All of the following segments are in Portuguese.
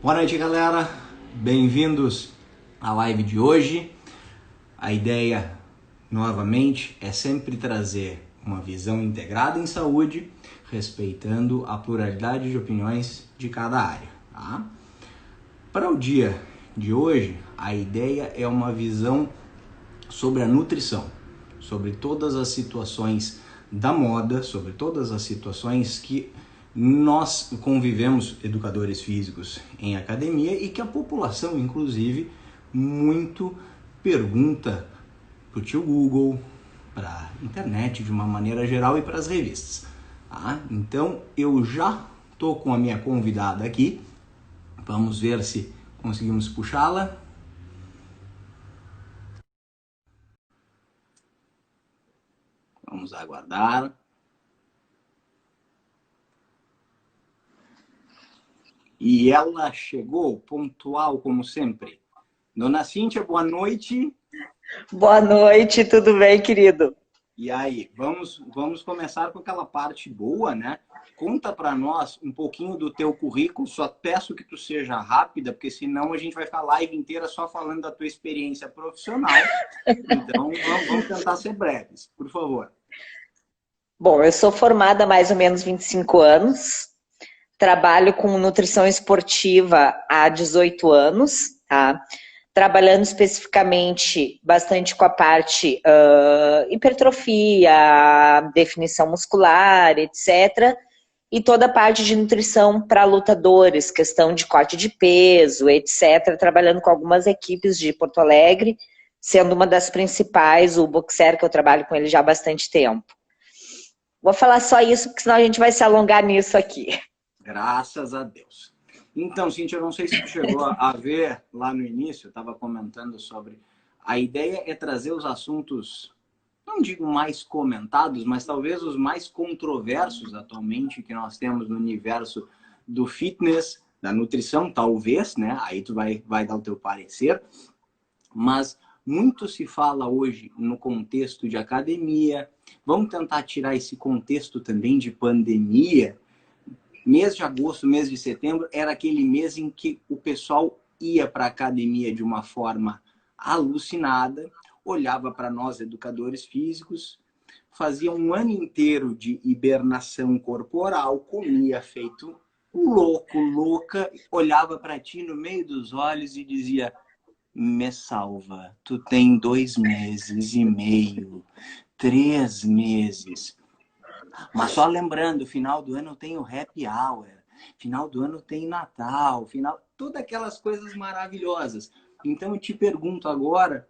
Boa noite, galera. Bem-vindos à live de hoje. A ideia, novamente, é sempre trazer uma visão integrada em saúde, respeitando a pluralidade de opiniões de cada área, tá? Para o dia de hoje, a ideia é uma visão sobre a nutrição, sobre todas as situações da moda, sobre todas as situações que nós convivemos, educadores físicos, em academia e que a população, inclusive, muito pergunta para o tio Google, para a internet de uma maneira geral e para as revistas. Tá? Então, eu já estou com a minha convidada aqui. Vamos ver se conseguimos puxá-la. Vamos aguardar. E ela chegou pontual, como sempre. Dona Cíntia, boa noite. Boa noite, tudo bem, querido? E aí, vamos começar com aquela parte boa, né? Conta para nós um pouquinho do teu currículo, só peço que tu seja rápida, porque senão a gente vai ficar a live inteira só falando da tua experiência profissional. Então, vamos tentar ser breves, por favor. Bom, eu sou formada há mais ou menos 25 anos, trabalho com nutrição esportiva há 18 anos, tá? Trabalhando especificamente bastante com a parte hipertrofia, definição muscular, etc. E toda a parte de nutrição para lutadores, questão de corte de peso, etc. Trabalhando com algumas equipes de Porto Alegre, sendo uma das principais, o Boxer, que eu trabalho com ele já há bastante tempo. Vou falar só isso, porque senão a gente vai se alongar nisso aqui. Graças a Deus. Então, Cíntia, eu não sei se tu chegou a ver lá no início, eu estava comentando sobre... A ideia é trazer os assuntos, não digo mais comentados, mas talvez os mais controversos atualmente que nós temos no universo do fitness, da nutrição, talvez, né? Aí tu vai dar o teu parecer. Mas muito se fala hoje no contexto de academia. Vamos tentar tirar esse contexto também de pandemia. Mês de agosto, mês de setembro, era aquele mês em que o pessoal ia para a academia de uma forma alucinada, olhava para nós, educadores físicos, fazia um ano inteiro de hibernação corporal, comia feito louco, louca, olhava para ti no meio dos olhos e dizia: me salva, tu tem 2 meses e meio, 3 meses. Mas só lembrando, final do ano tem o happy hour, final do ano tem Natal, todas aquelas coisas maravilhosas. Então eu te pergunto agora,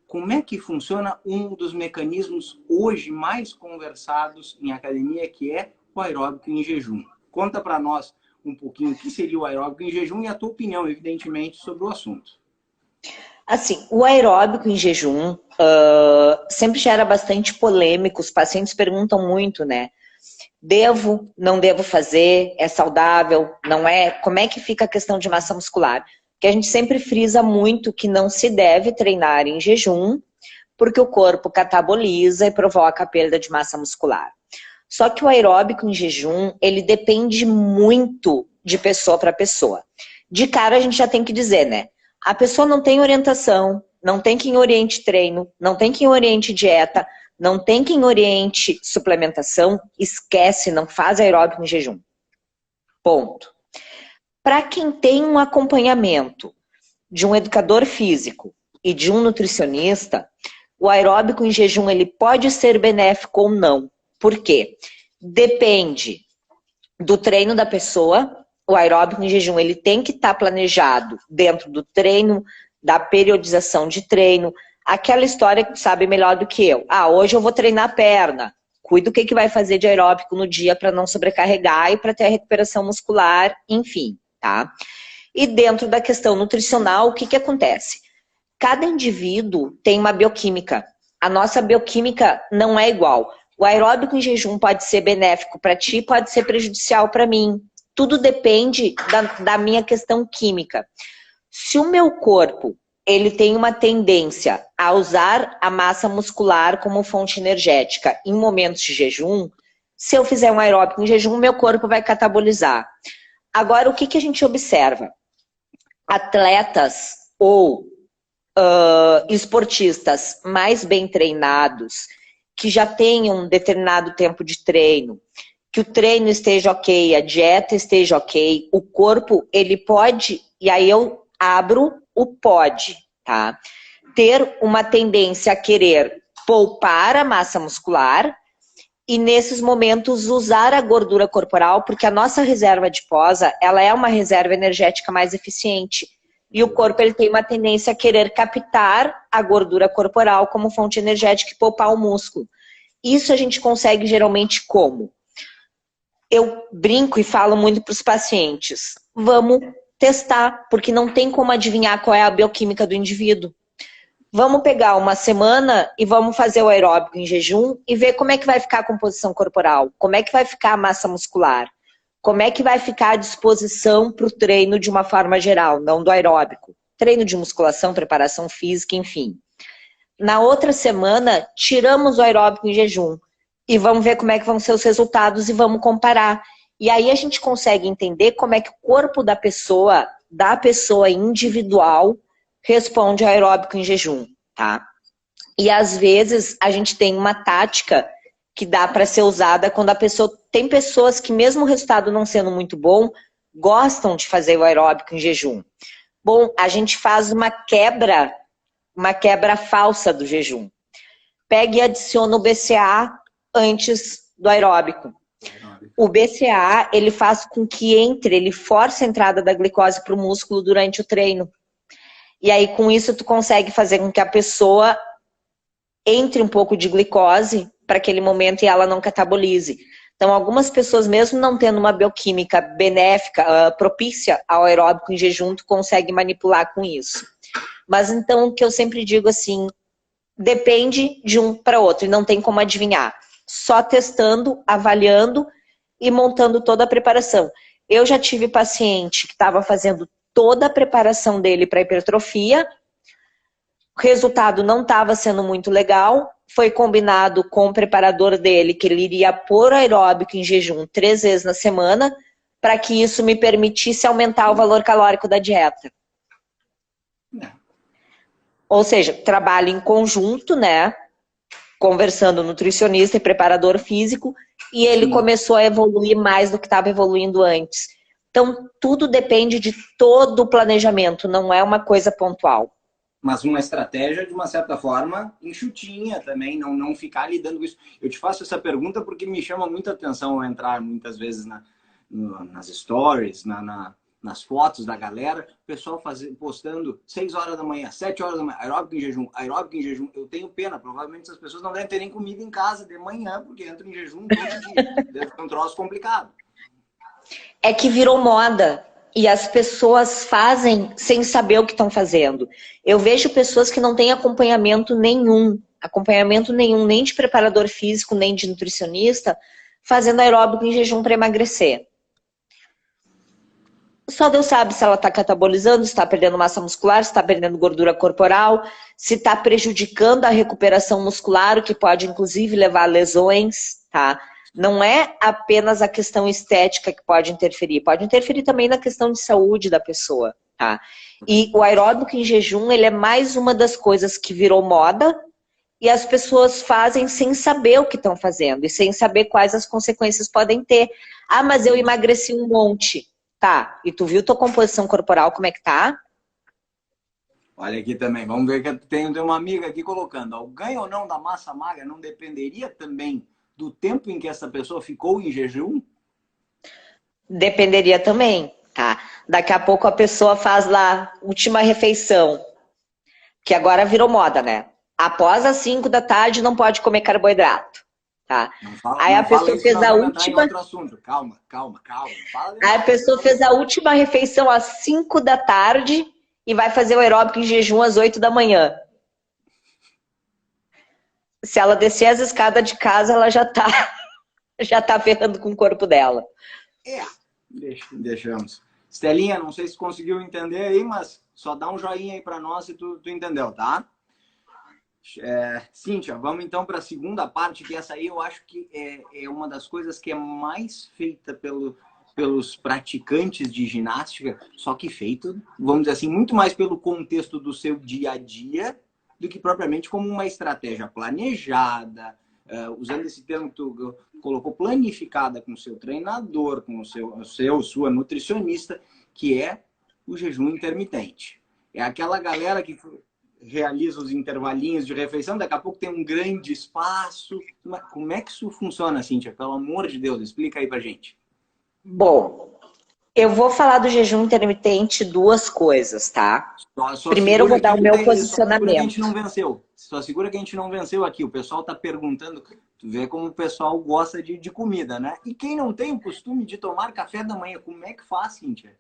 como é que funciona um dos mecanismos hoje mais conversados em academia, que é o aeróbico em jejum? Conta para nós um pouquinho o que seria o aeróbico em jejum e a tua opinião, evidentemente, sobre o assunto. Assim, o aeróbico em jejum sempre gera bastante polêmica, os pacientes perguntam muito, né? Devo, não devo fazer, é saudável, não é? Como é que fica a questão de massa muscular? Porque a gente sempre frisa muito que não se deve treinar em jejum, porque o corpo cataboliza e provoca a perda de massa muscular. Só que o aeróbico em jejum, ele depende muito de pessoa para pessoa. De cara a gente já tem que dizer, né? A pessoa não tem orientação, não tem quem oriente treino, não tem quem oriente dieta, não tem quem oriente suplementação, esquece, não faz aeróbico em jejum. Ponto. Para quem tem um acompanhamento de um educador físico e de um nutricionista, o aeróbico em jejum ele pode ser benéfico ou não. Por quê? Depende do treino da pessoa. O aeróbico em jejum ele tem que estar planejado dentro do treino, da periodização de treino. Aquela história que tu sabe melhor do que eu. Ah, hoje eu vou treinar a perna. Cuida o que vai fazer de aeróbico no dia para não sobrecarregar e para ter a recuperação muscular, enfim, tá? E dentro da questão nutricional, o que acontece? Cada indivíduo tem uma bioquímica. A nossa bioquímica não é igual. O aeróbico em jejum pode ser benéfico para ti, pode ser prejudicial para mim. Tudo depende da minha questão química. Se o meu corpo ele tem uma tendência a usar a massa muscular como fonte energética em momentos de jejum, se eu fizer um aeróbico em jejum, meu corpo vai catabolizar. Agora, o que a gente observa? atletas ou esportistas mais bem treinados, que já tenham um determinado tempo de treino, que o treino esteja ok, a dieta esteja ok, o corpo, ele pode, e aí eu abro o pode, tá? Ter uma tendência a querer poupar a massa muscular e nesses momentos usar a gordura corporal, porque a nossa reserva adiposa, ela é uma reserva energética mais eficiente. E o corpo ele tem uma tendência a querer captar a gordura corporal como fonte energética e poupar o músculo. Isso a gente consegue geralmente como? Eu brinco e falo muito para os pacientes. Vamos testar, porque não tem como adivinhar qual é a bioquímica do indivíduo. Vamos pegar uma semana e vamos fazer o aeróbico em jejum e ver como é que vai ficar a composição corporal, como é que vai ficar a massa muscular, como é que vai ficar a disposição para o treino de uma forma geral, não do aeróbico. Treino de musculação, preparação física, enfim. Na outra semana, tiramos o aeróbico em jejum e vamos ver como é que vão ser os resultados e vamos comparar. E aí a gente consegue entender como é que o corpo da pessoa individual, responde ao aeróbico em jejum, tá? E às vezes a gente tem uma tática que dá para ser usada quando a pessoa... Tem pessoas que mesmo o resultado não sendo muito bom, gostam de fazer o aeróbico em jejum. Bom, a gente faz uma quebra falsa do jejum. Pega e adiciona o BCA antes do aeróbico. O BCA, ele faz com que ele force a entrada da glicose para o músculo durante o treino. E aí, com isso, tu consegue fazer com que a pessoa entre um pouco de glicose para aquele momento e ela não catabolize. Então, algumas pessoas, mesmo não tendo uma bioquímica benéfica, propícia ao aeróbico em jejum, tu consegue manipular com isso. Mas, então, o que eu sempre digo assim, depende de um para outro e não tem como adivinhar. Só testando, avaliando e montando toda a preparação. Eu já tive paciente que estava fazendo toda a preparação dele para hipertrofia, o resultado não estava sendo muito legal, foi combinado com o preparador dele que ele iria pôr aeróbico em jejum 3 vezes na semana, para que isso me permitisse aumentar o valor calórico da dieta. Ou seja, trabalho em conjunto, né? Conversando nutricionista e preparador físico, e ele começou a evoluir mais do que estava evoluindo antes. Então, tudo depende de todo o planejamento, não é uma coisa pontual. Mas uma estratégia, de uma certa forma, enxutinha também, não ficar lidando com isso. Eu te faço essa pergunta porque me chama muita atenção ao entrar muitas vezes nas stories, nas fotos da galera, o pessoal postando 6 horas da manhã, 7 horas da manhã, aeróbico em jejum, aeróbico em jejum. Eu tenho pena, provavelmente essas pessoas não devem ter nem comida em casa de manhã, porque entram em jejum todo dia. Deve ser um troço complicado. É que virou moda e as pessoas fazem sem saber o que estão fazendo. Eu vejo pessoas que não têm acompanhamento nenhum, nem de preparador físico, nem de nutricionista, fazendo aeróbico em jejum para emagrecer. Só Deus sabe se ela está catabolizando, se está perdendo massa muscular, se está perdendo gordura corporal, se está prejudicando a recuperação muscular, o que pode inclusive levar a lesões, tá? Não é apenas a questão estética que pode interferir também na questão de saúde da pessoa, tá? E o aeróbico em jejum, ele é mais uma das coisas que virou moda e as pessoas fazem sem saber o que estão fazendo e sem saber quais as consequências podem ter. Ah, mas eu emagreci um monte. Tá, e tu viu tua composição corporal, como é que tá? Olha aqui também, vamos ver que tem uma amiga aqui colocando, o ganho ou não da massa magra não dependeria também do tempo em que essa pessoa ficou em jejum? Dependeria também, tá? Daqui a pouco a pessoa faz lá, última refeição, que agora virou moda, né? Após as 5 da tarde não pode comer carboidrato. Tá. Aí a pessoa fez a última. Calma. Aí a pessoa fez a última refeição às 5 da tarde e vai fazer o aeróbico em jejum às 8 da manhã. Se ela descer as escadas de casa, ela já tá ferrando com o corpo dela. Deixamos. Estelinha, não sei se conseguiu entender aí, mas só dá um joinha aí para nós se tu entendeu, tá? Cíntia, vamos então para a segunda parte, que essa aí eu acho que é uma das coisas que é mais feita pelos praticantes de ginástica, só que feito, vamos dizer assim, muito mais pelo contexto do seu dia a dia do que propriamente como uma estratégia planejada, usando esse termo que tu colocou, planificada com o seu treinador, com sua nutricionista, que é o jejum intermitente. É aquela galera que realiza os intervalinhos de refeição, daqui a pouco tem um grande espaço. Como é que isso funciona, Cíntia? Pelo amor de Deus, explica aí pra gente. Bom, eu vou falar do jejum intermitente duas coisas, tá? Primeiro eu vou dar o meu posicionamento. Só segura que a gente não venceu. Só segura que a gente não venceu aqui. O pessoal tá perguntando, tu vê como o pessoal gosta de comida, né? E quem não tem o costume de tomar café da manhã, como é que faz, Cíntia?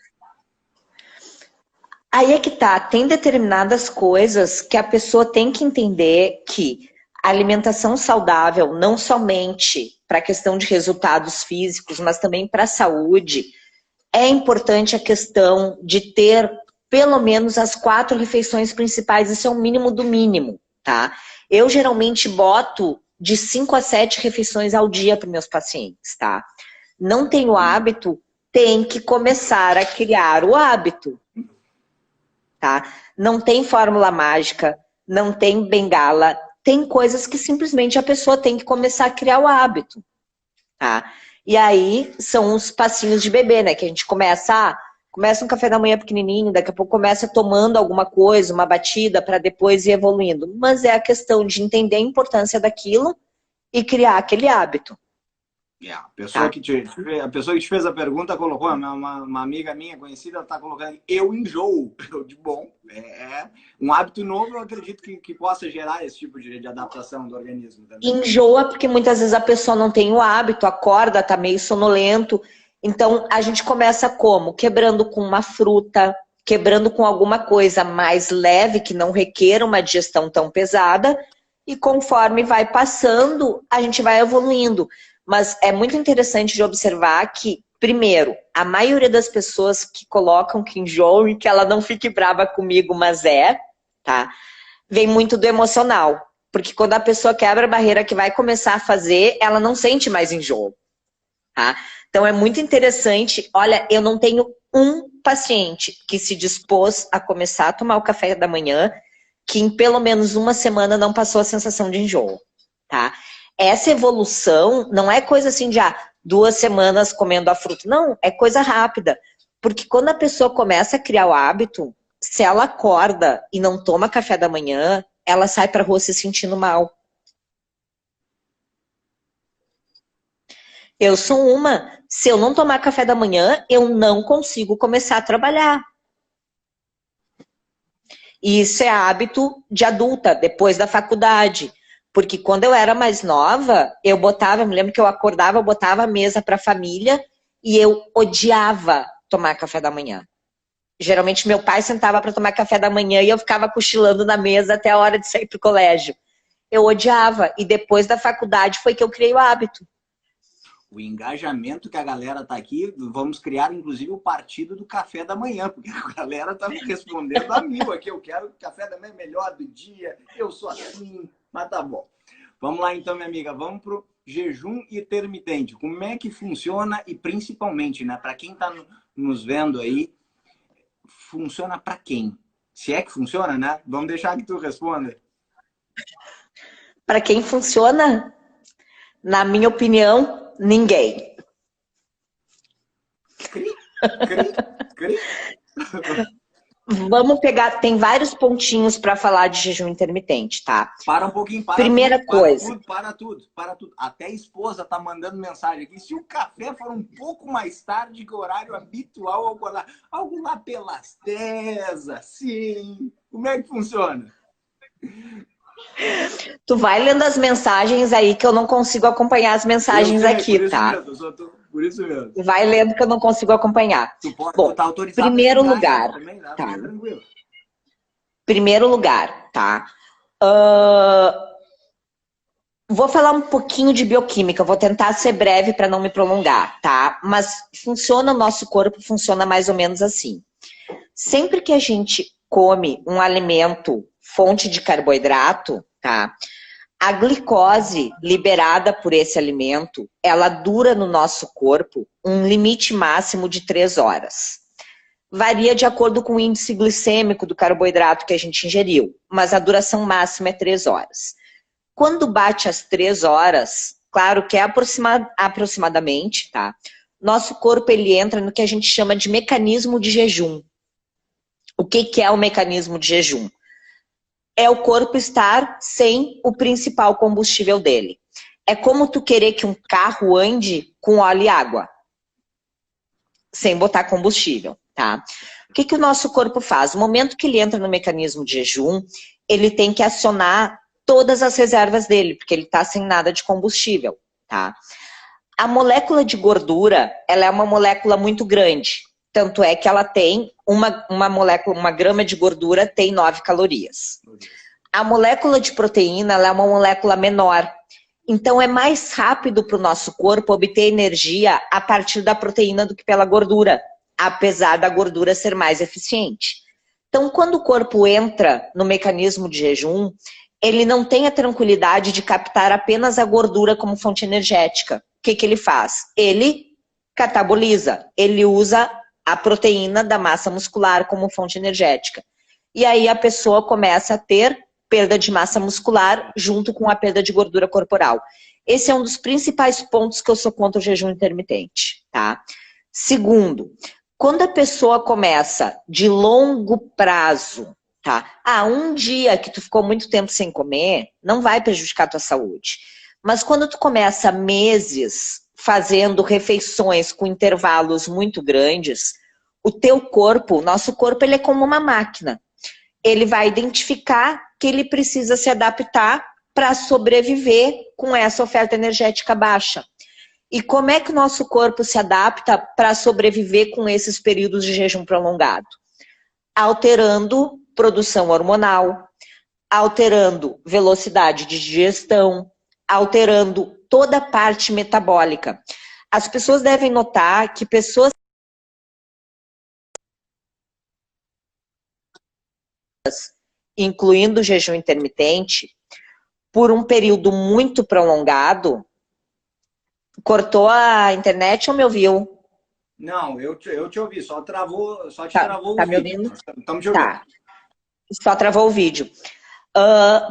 Aí é que tá, tem determinadas coisas que a pessoa tem que entender que a alimentação saudável, não somente para a questão de resultados físicos, mas também para a saúde, é importante a questão de ter pelo menos as 4 refeições principais, isso é o mínimo do mínimo, tá? Eu geralmente boto de 5 a 7 refeições ao dia para meus pacientes, tá? Não tem o hábito, tem que começar a criar o hábito. Tá? Não tem fórmula mágica, não tem bengala, tem coisas que simplesmente a pessoa tem que começar a criar o hábito. Tá? E aí são os passinhos de bebê, né? Que a gente começa um café da manhã pequenininho, daqui a pouco começa tomando alguma coisa, uma batida, para depois ir evoluindo. Mas é a questão de entender a importância daquilo e criar aquele hábito. A pessoa que te fez a pergunta colocou, uma amiga minha conhecida, ela está colocando, eu enjoo. Eu de bom, é um hábito novo, eu acredito que possa gerar esse tipo de adaptação do organismo também. Enjoa porque muitas vezes a pessoa não tem o hábito, acorda, tá meio sonolento. Então a gente começa como? Quebrando com uma fruta, quebrando com alguma coisa mais leve, que não requer uma digestão tão pesada, e conforme vai passando, a gente vai evoluindo. Mas é muito interessante de observar que, primeiro, a maioria das pessoas que colocam que enjoam, e que ela não fique brava comigo, mas tá? Vem muito do emocional. Porque quando a pessoa quebra a barreira que vai começar a fazer, ela não sente mais enjoo, tá? Então é muito interessante. Olha, eu não tenho um paciente que se dispôs a começar a tomar o café da manhã que em pelo menos uma semana não passou a sensação de enjoo, tá? Essa evolução não é coisa assim de 2 semanas comendo a fruta. Não, é coisa rápida. Porque quando a pessoa começa a criar o hábito, se ela acorda e não toma café da manhã, ela sai pra rua se sentindo mal. Eu sou uma. Se eu não tomar café da manhã, eu não consigo começar a trabalhar. E isso é hábito de adulta, depois da faculdade. Porque quando eu era mais nova, me lembro que eu acordava, eu botava a mesa para a família e eu odiava tomar café da manhã. Geralmente meu pai sentava para tomar café da manhã e eu ficava cochilando na mesa até a hora de sair pro colégio. Eu odiava. E depois da faculdade foi que eu criei o hábito. O engajamento que a galera tá aqui, vamos criar inclusive o partido do café da manhã, porque a galera tá respondendo a mil aqui. Eu quero o café da manhã melhor do dia, eu sou assim, mas tá bom. Vamos lá então, minha amiga, vamos pro jejum intermitente. Como é que funciona e principalmente, né, para quem tá nos vendo aí, funciona para quem? Se é que funciona, né? Vamos deixar que tu responda. Para quem funciona? Na minha opinião, ninguém. Vamos pegar, tem vários pontinhos para falar de jejum intermitente, tá? Para um pouquinho, Primeira coisa. Para tudo. Até a esposa tá mandando mensagem aqui. Se o café for um pouco mais tarde que o horário habitual ao acordar, algo lá pelas 10, assim. Como é que funciona? Tu vai lendo as mensagens aí que eu não consigo acompanhar as mensagens aqui, tá? Por isso mesmo. Vai lendo que eu não consigo acompanhar. Bom, tá autorizado primeiro lugar, também, tá? Tranquilo. Primeiro lugar, tá? Vou falar um pouquinho de bioquímica, vou tentar ser breve para não me prolongar, tá? Mas funciona, o nosso corpo funciona mais ou menos assim. Sempre que a gente come um alimento fonte de carboidrato, tá? A glicose liberada por esse alimento, ela dura no nosso corpo um limite máximo de 3 horas. Varia de acordo com o índice glicêmico do carboidrato que a gente ingeriu, mas a duração máxima é 3 horas. Quando bate as 3 horas, claro que é aproximadamente, tá? Nosso corpo ele entra no que a gente chama de mecanismo de jejum. O que é o mecanismo de jejum? É o corpo estar sem o principal combustível dele. É como tu querer que um carro ande com óleo e água, sem botar combustível, tá? O que o nosso corpo faz? No momento que ele entra no mecanismo de jejum, ele tem que acionar todas as reservas dele, porque ele está sem nada de combustível, tá? A molécula de gordura, ela é uma molécula muito grande. Tanto é que ela tem uma grama de gordura tem 9 calorias. A molécula de proteína, ela é uma molécula menor. Então é mais rápido para o nosso corpo obter energia a partir da proteína do que pela gordura, apesar da gordura ser mais eficiente. Então quando o corpo entra no mecanismo de jejum, ele não tem a tranquilidade de captar apenas a gordura como fonte energética. O que ele faz? Ele cataboliza, ele usa a proteína da massa muscular como fonte energética. E aí a pessoa começa a ter perda de massa muscular junto com a perda de gordura corporal. Esse é um dos principais pontos que eu sou contra o jejum intermitente, tá? Segundo, quando a pessoa começa de longo prazo, tá? Um dia que tu ficou muito tempo sem comer, não vai prejudicar a tua saúde. Mas quando tu começa meses fazendo refeições com intervalos muito grandes, o teu corpo, o nosso corpo, ele é como uma máquina. Ele vai identificar que ele precisa se adaptar para sobreviver com essa oferta energética baixa. E como é que o nosso corpo se adapta para sobreviver com esses períodos de jejum prolongado? Alterando produção hormonal, alterando velocidade de digestão, alterando toda a parte metabólica. As pessoas devem notar que pessoas incluindo o jejum intermitente, por um período muito prolongado. Cortou a internet ou me ouviu? Não, eu te ouvi, só te travou o me vídeo. Ouvindo? Estamos te ouvindo. Tá. Só travou o vídeo.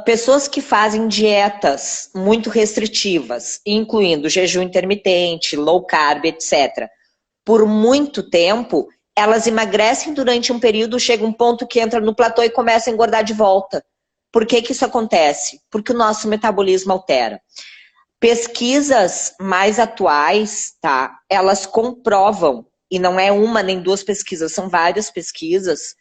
Pessoas que fazem dietas muito restritivas, incluindo jejum intermitente, low carb, etc., por muito tempo, elas emagrecem durante um período, chega um ponto que entra no platô e começa a engordar de volta. Por que isso acontece? Porque o nosso metabolismo altera. Pesquisas mais atuais, tá? Elas comprovam, e não é uma nem duas pesquisas, são várias pesquisas,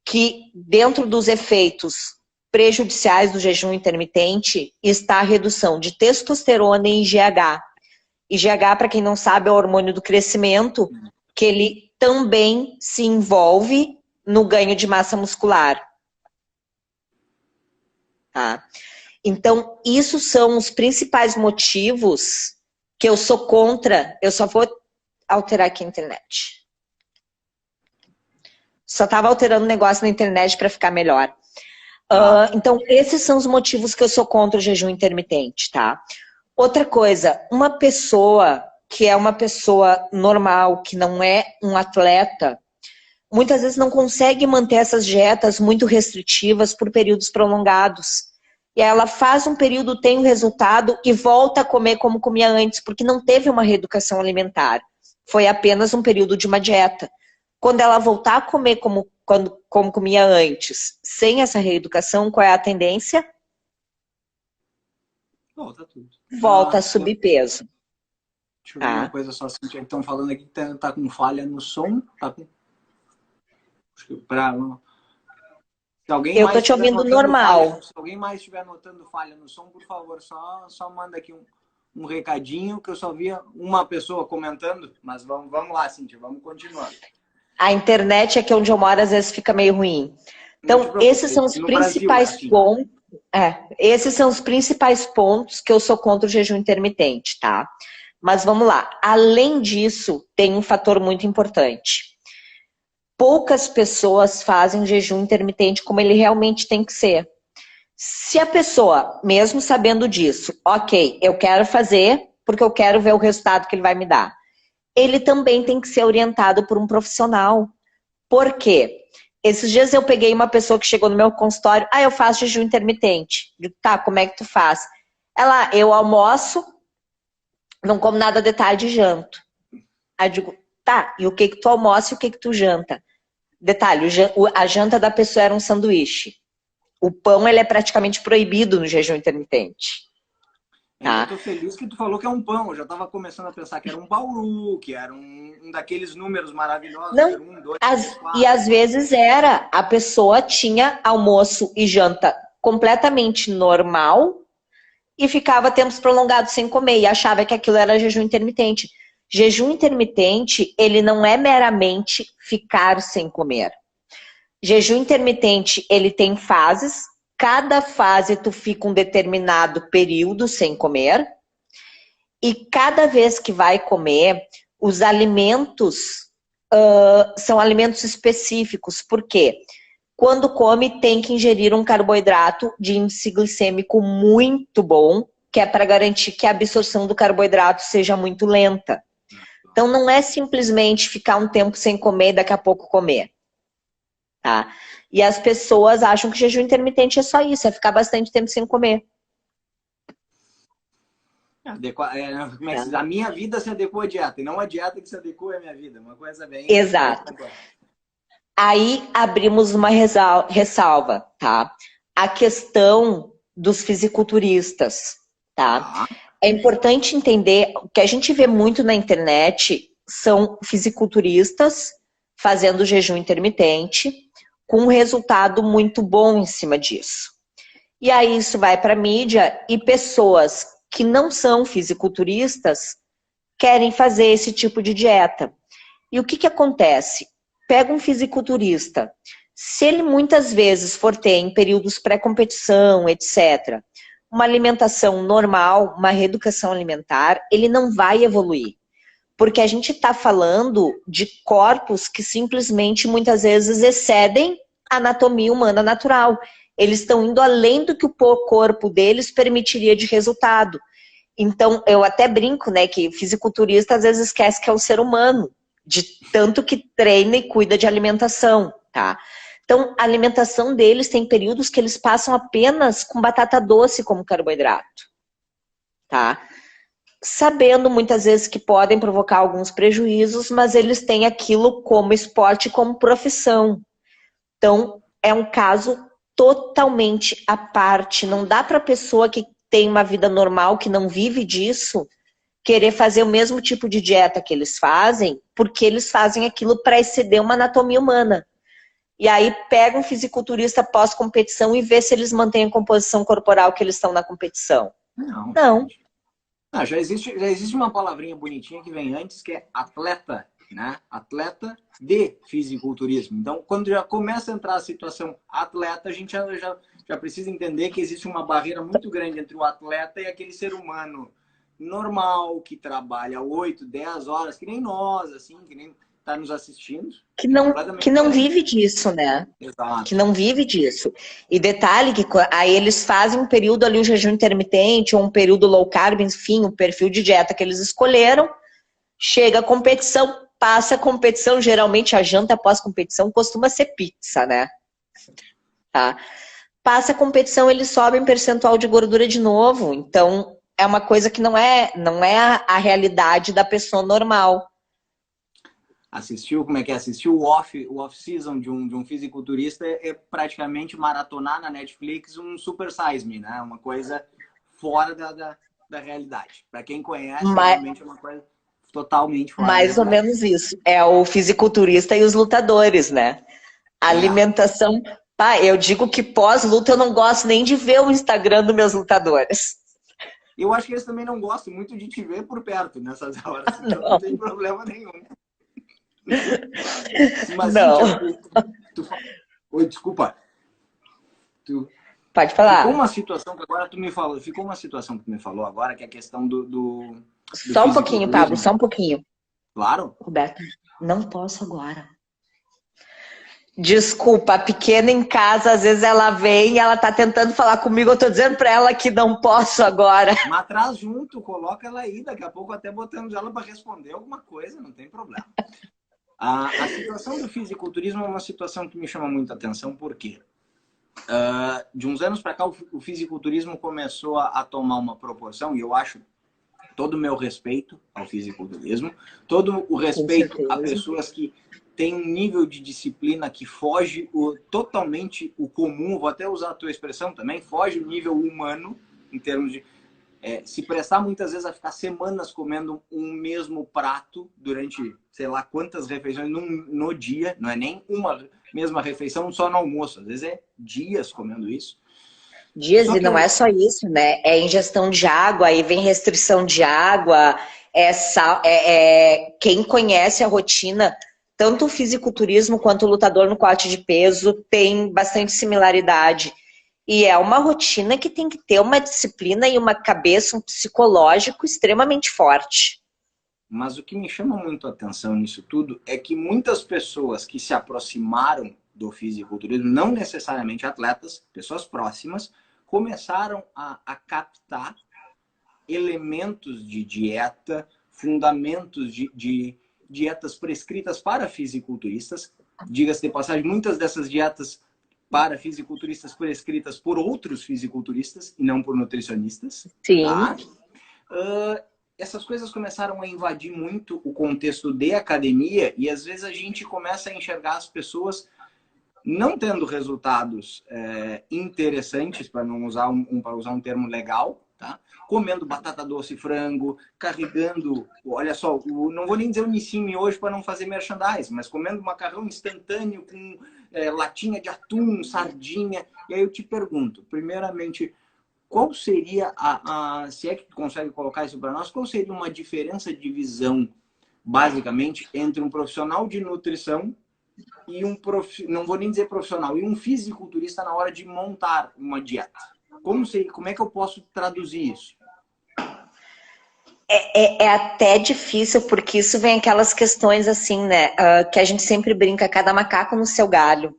que dentro dos efeitos prejudiciais do jejum intermitente está a redução de testosterona e IGH. IGH, para quem não sabe, é o hormônio do crescimento, que ele também se envolve no ganho de massa muscular. Tá? Então, isso são os principais motivos que eu sou contra. Eu só vou alterar aqui a internet. Só estava alterando o negócio na internet para ficar melhor. Então, esses são os motivos que eu sou contra o jejum intermitente, tá? Outra coisa, uma pessoa que é uma pessoa normal, que não é um atleta, muitas vezes não consegue manter essas dietas muito restritivas por períodos prolongados. E aí ela faz um período, tem um resultado e volta a comer como comia antes, porque não teve uma reeducação alimentar. Foi apenas um período de uma dieta. Quando ela voltar a comer como comia antes, sem essa reeducação, qual é a tendência? Volta tudo. Volta a subir peso. Deixa eu ver uma coisa só, Cíntia, que estão falando aqui que tá com falha no som. Tá com... Se alguém eu tô te ouvindo normal. Se alguém mais estiver notando falha no som, por favor, só manda aqui um recadinho, que eu só via uma pessoa comentando, mas vamos lá, Cíntia, vamos continuar. A internet aqui onde eu moro às vezes fica meio ruim. Então, esses são os principais pontos. Esses são os principais pontos que eu sou contra o jejum intermitente, tá? Mas vamos lá. Além disso, tem um fator muito importante. Poucas pessoas fazem jejum intermitente como ele realmente tem que ser. Se a pessoa, mesmo sabendo disso, ok, eu quero fazer porque eu quero ver o resultado que ele vai me dar. Ele também tem que ser orientado por um profissional. Por quê? Esses dias eu peguei uma pessoa que chegou no meu consultório, eu faço jejum intermitente. Eu digo, tá, como é que tu faz? Ela, eu almoço, não como nada de tarde e janto. Aí eu digo, tá, e o que que tu almoça e o que que tu janta? Detalhe, a janta da pessoa era um sanduíche. O pão, ele é praticamente proibido no jejum intermitente. Eu Tá? tô feliz que tu falou que é um pão. Eu já tava começando a pensar que era um bauru, que era um daqueles números maravilhosos, que Não, era 1, 2, 3, e 4. às vezes era, a pessoa tinha almoço e janta completamente normal e ficava tempos prolongados sem comer e achava que aquilo era jejum intermitente. Jejum intermitente, ele não é meramente ficar sem comer. Jejum intermitente, ele tem fases. Cada fase tu fica um determinado período sem comer. E cada vez que vai comer, os alimentos são alimentos específicos. Por quê? Quando come, tem que ingerir um carboidrato de índice glicêmico muito bom, que é para garantir que a absorção do carboidrato seja muito lenta. Então, não é simplesmente ficar um tempo sem comer e daqui a pouco comer. Tá? E as pessoas acham que jejum intermitente é só isso, é ficar bastante tempo sem comer. Como é que se diz? A minha vida se adequou à dieta, e não a dieta que se adequou à minha vida. Uma coisa bem... Exato. Aí abrimos uma ressalva, tá? A questão dos fisiculturistas, tá? É importante entender, o que a gente vê muito na internet são fisiculturistas fazendo jejum intermitente, com um resultado muito bom em cima disso. E aí isso vai para a mídia e pessoas que não são fisiculturistas querem fazer esse tipo de dieta. E o que que acontece? Pega um fisiculturista, se ele muitas vezes for ter em períodos pré-competição, etc., uma alimentação normal, uma reeducação alimentar, ele não vai evoluir. Porque a gente está falando de corpos que simplesmente muitas vezes excedem a anatomia humana natural. Eles estão indo além do que o corpo deles permitiria de resultado. Então, eu até brinco, né, que fisiculturista às vezes esquece que é um ser humano, de tanto que treina e cuida de alimentação, tá? Então, a alimentação deles tem períodos que eles passam apenas com batata doce como carboidrato, tá? Sabendo muitas vezes que podem provocar alguns prejuízos, mas eles têm aquilo como esporte, como profissão. Então, é um caso totalmente à parte. Não dá para a pessoa que tem uma vida normal, que não vive disso, querer fazer o mesmo tipo de dieta que eles fazem, porque eles fazem aquilo para exceder uma anatomia humana. E aí pega um fisiculturista pós-competição e vê se eles mantêm a composição corporal que eles estão na competição. Não. Já existe uma palavrinha bonitinha que vem antes, que é atleta, né? Atleta de fisiculturismo. Então, quando já começa a entrar a situação atleta, a gente já precisa entender que existe uma barreira muito grande entre o atleta e aquele ser humano normal, que trabalha 8, 10 horas, que nem nós, assim, que nem está nos assistindo. Que não vive disso, né? Exato. Que não vive disso. E detalhe que aí eles fazem um período ali, o jejum intermitente, ou um período low carb, enfim, o perfil de dieta que eles escolheram, chega a competição, passa a competição, geralmente a janta após competição costuma ser pizza, né? Tá? Passa a competição, eles sobem percentual de gordura de novo, então é uma coisa que não é a realidade da pessoa normal. Assistiu, como é que é? Assistiu o off-season de um fisiculturista é praticamente maratonar na Netflix um Super Size Me, né? Uma coisa fora da realidade. Para quem conhece, realmente é uma coisa totalmente fora mais da ou menos isso. É o fisiculturista e os lutadores, né? A alimentação... eu digo que pós-luta eu não gosto nem de ver o Instagram dos meus lutadores. Eu acho que eles também não gostam muito de te ver por perto nessas horas, então não tem problema nenhum. Mas, não. Oi, desculpa. Pode falar. Ficou uma situação que agora tu me falou agora, que é a questão do só um pouquinho, Pablo, só um pouquinho. Claro. Roberto, não posso agora. Desculpa, a pequena em casa, às vezes ela vem, ela tá tentando falar comigo, eu tô dizendo pra ela que não posso agora. Mas traz junto, coloca ela aí, daqui a pouco até botamos ela para responder alguma coisa, não tem problema. A situação do fisiculturismo é uma situação que me chama muita atenção, por quê? De uns anos para cá, o fisiculturismo começou a tomar uma proporção, e eu acho todo o meu respeito ao fisiculturismo, todo o respeito a pessoas que têm um nível de disciplina que foge totalmente o comum, vou até usar a tua expressão também, foge o nível humano, em termos de se prestar muitas vezes a ficar semanas comendo um mesmo prato durante, sei lá, quantas refeições no dia, não é nem uma mesma refeição só no almoço, às vezes é dias comendo isso. Dias, e não é só isso, né? É ingestão de água, aí vem restrição de água, quem conhece a rotina, tanto o fisiculturismo quanto o lutador no corte de peso tem bastante similaridade. E é uma rotina que tem que ter uma disciplina e uma cabeça, um psicológico extremamente forte. Mas o que me chama muito a atenção nisso tudo é que muitas pessoas que se aproximaram do fisiculturismo, não necessariamente atletas, pessoas próximas, começaram a captar elementos de dieta, fundamentos de dietas prescritas para fisiculturistas. Diga-se de passagem, muitas dessas dietas para fisiculturistas prescritas por outros fisiculturistas e não por nutricionistas. Sim. Tá? Essas coisas começaram a invadir muito o contexto de academia e às vezes a gente começa a enxergar as pessoas não tendo resultados interessantes, para não usar para usar um termo legal, tá? Comendo batata doce e frango, carregando, olha só, não vou nem dizer o Nissin hoje para não fazer merchandise, mas comendo macarrão instantâneo com latinha de atum, sardinha. E aí eu te pergunto, primeiramente, qual seria, se é que tu consegue colocar isso para nós, qual seria uma diferença de visão, basicamente, entre um profissional de nutrição e não vou nem dizer profissional, e um fisiculturista na hora de montar uma dieta? Como é que eu posso traduzir isso? É até difícil, porque isso vem aquelas questões assim, né? Que a gente sempre brinca, cada macaco no seu galho.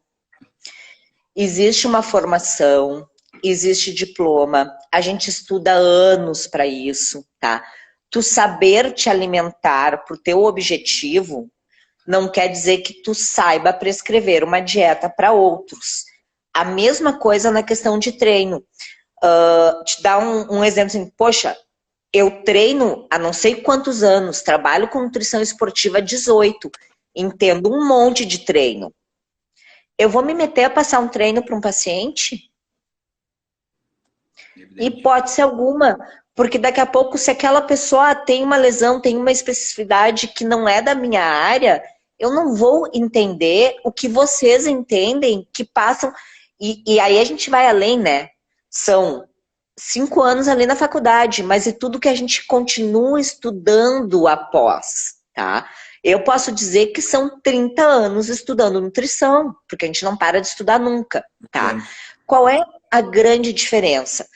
Existe uma formação, existe diploma, a gente estuda anos para isso, tá? Tu saber te alimentar pro teu objetivo não quer dizer que tu saiba prescrever uma dieta para outros. A mesma coisa na questão de treino. Te dar um exemplo assim, poxa, eu treino há não sei quantos anos, trabalho com nutrição esportiva há 18, entendo um monte de treino. Eu vou me meter a passar um treino para um paciente? Hipótese alguma, porque daqui a pouco, se aquela pessoa tem uma lesão, tem uma especificidade que não é da minha área, eu não vou entender o que vocês entendem, que passam. E aí a gente vai além, né? São 5 anos ali na faculdade, mas e tudo que a gente continua estudando após, tá? Eu posso dizer que são 30 anos estudando nutrição, porque a gente não para de estudar nunca, tá? Okay. Qual é a grande diferença?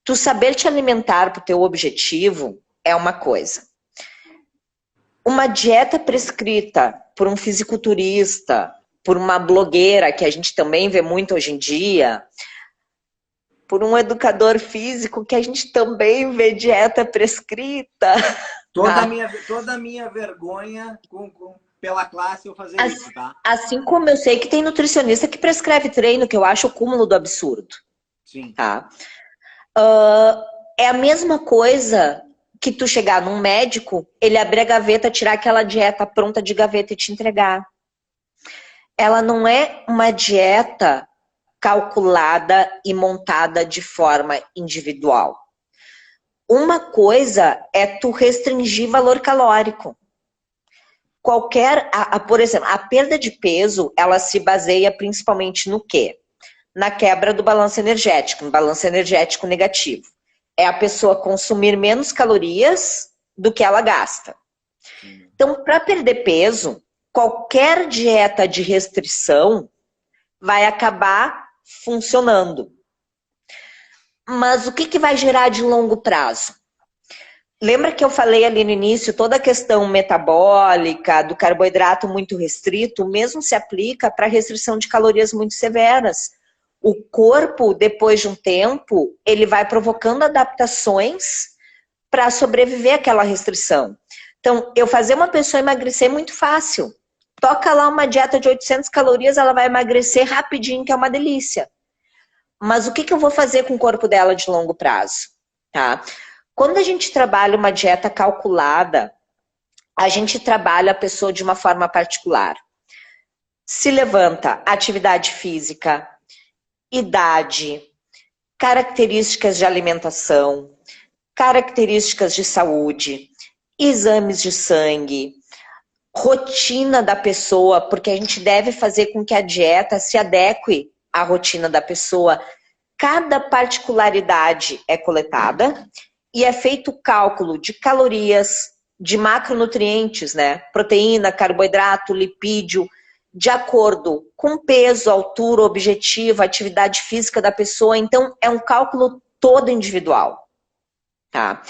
Tu saber te alimentar para o teu objetivo é uma coisa. Uma dieta prescrita por um fisiculturista, por uma blogueira, que a gente também vê muito hoje em dia, por um educador físico, que a gente também vê dieta prescrita. Toda a minha vergonha pela classe eu fazer isso, tá? Assim como eu sei que tem nutricionista que prescreve treino, que eu acho o cúmulo do absurdo. Sim. Tá? É a mesma coisa que tu chegar num médico, ele abrir a gaveta, tirar aquela dieta pronta de gaveta e te entregar. Ela não é uma dieta calculada e montada de forma individual. Uma coisa é tu restringir valor calórico. Por exemplo, a perda de peso, ela se baseia principalmente no quê? Na quebra do balanço energético, no balanço energético negativo. É a pessoa consumir menos calorias do que ela gasta. Então, para perder peso, qualquer dieta de restrição vai acabar funcionando. Mas o que vai gerar de longo prazo? Lembra que eu falei ali no início, toda a questão metabólica, do carboidrato muito restrito, mesmo se aplica para restrição de calorias muito severas. O corpo, depois de um tempo, ele vai provocando adaptações para sobreviver àquela restrição. Então, eu fazer uma pessoa emagrecer é muito fácil. Toca lá uma dieta de 800 calorias, ela vai emagrecer rapidinho, que é uma delícia. Mas o que eu vou fazer com o corpo dela de longo prazo? Tá? Quando a gente trabalha uma dieta calculada, a gente trabalha a pessoa de uma forma particular. Se levanta atividade física, idade, características de alimentação, características de saúde, exames de sangue, rotina da pessoa, porque a gente deve fazer com que a dieta se adeque à rotina da pessoa. Cada particularidade é coletada e é feito o cálculo de calorias, de macronutrientes, né? Proteína, carboidrato, lipídio, de acordo com peso, altura, objetivo, atividade física da pessoa. Então, é um cálculo todo individual, tá?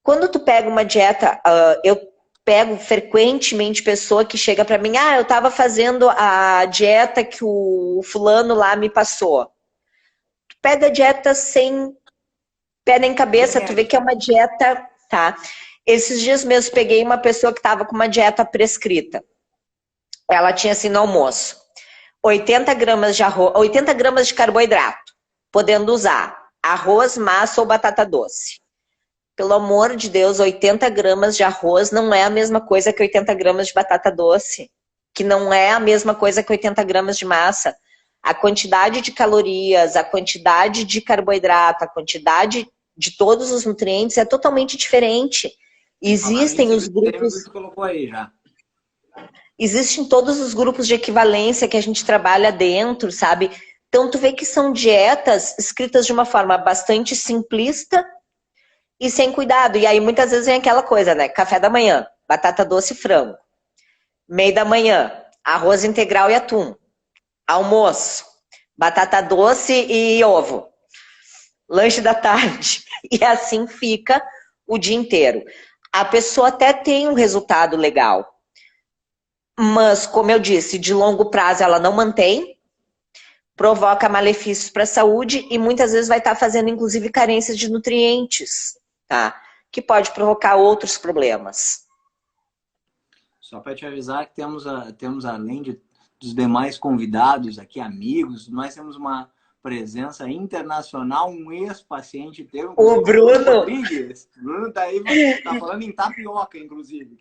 Quando tu pega uma dieta, eu pego frequentemente pessoa que chega para mim, eu estava fazendo a dieta que o fulano lá me passou. Tu pega a dieta sem pé nem cabeça, tu vê que é uma dieta, tá? Esses dias mesmo peguei uma pessoa que estava com uma dieta prescrita. Ela tinha assim no almoço, 80 gramas de arroz, 80 gramas de carboidrato, podendo usar arroz, massa ou batata doce. Pelo amor de Deus, 80 gramas de arroz não é a mesma coisa que 80 gramas de batata doce, que não é a mesma coisa que 80 gramas de massa. A quantidade de calorias, a quantidade de carboidrato, a quantidade de todos os nutrientes é totalmente diferente. Existem os grupos... Você colocou aí já. Existem todos os grupos de equivalência que a gente trabalha dentro, sabe? Então, tu vê que são dietas escritas de uma forma bastante simplista e sem cuidado. E aí, muitas vezes, vem aquela coisa, né? Café da manhã, batata doce e frango. Meio da manhã, arroz integral e atum. Almoço, batata doce e ovo. Lanche da tarde. E assim fica o dia inteiro. A pessoa até tem um resultado legal. Mas, como eu disse, de longo prazo ela não mantém, provoca malefícios para a saúde e muitas vezes vai estar fazendo, inclusive, carências de nutrientes, tá? Que pode provocar outros problemas. Só para te avisar que temos além dos demais convidados aqui, amigos, nós temos uma presença internacional, um ex-paciente teu, o Bruno Rodrigues. O Bruno tá aí, tá falando em tapioca, inclusive.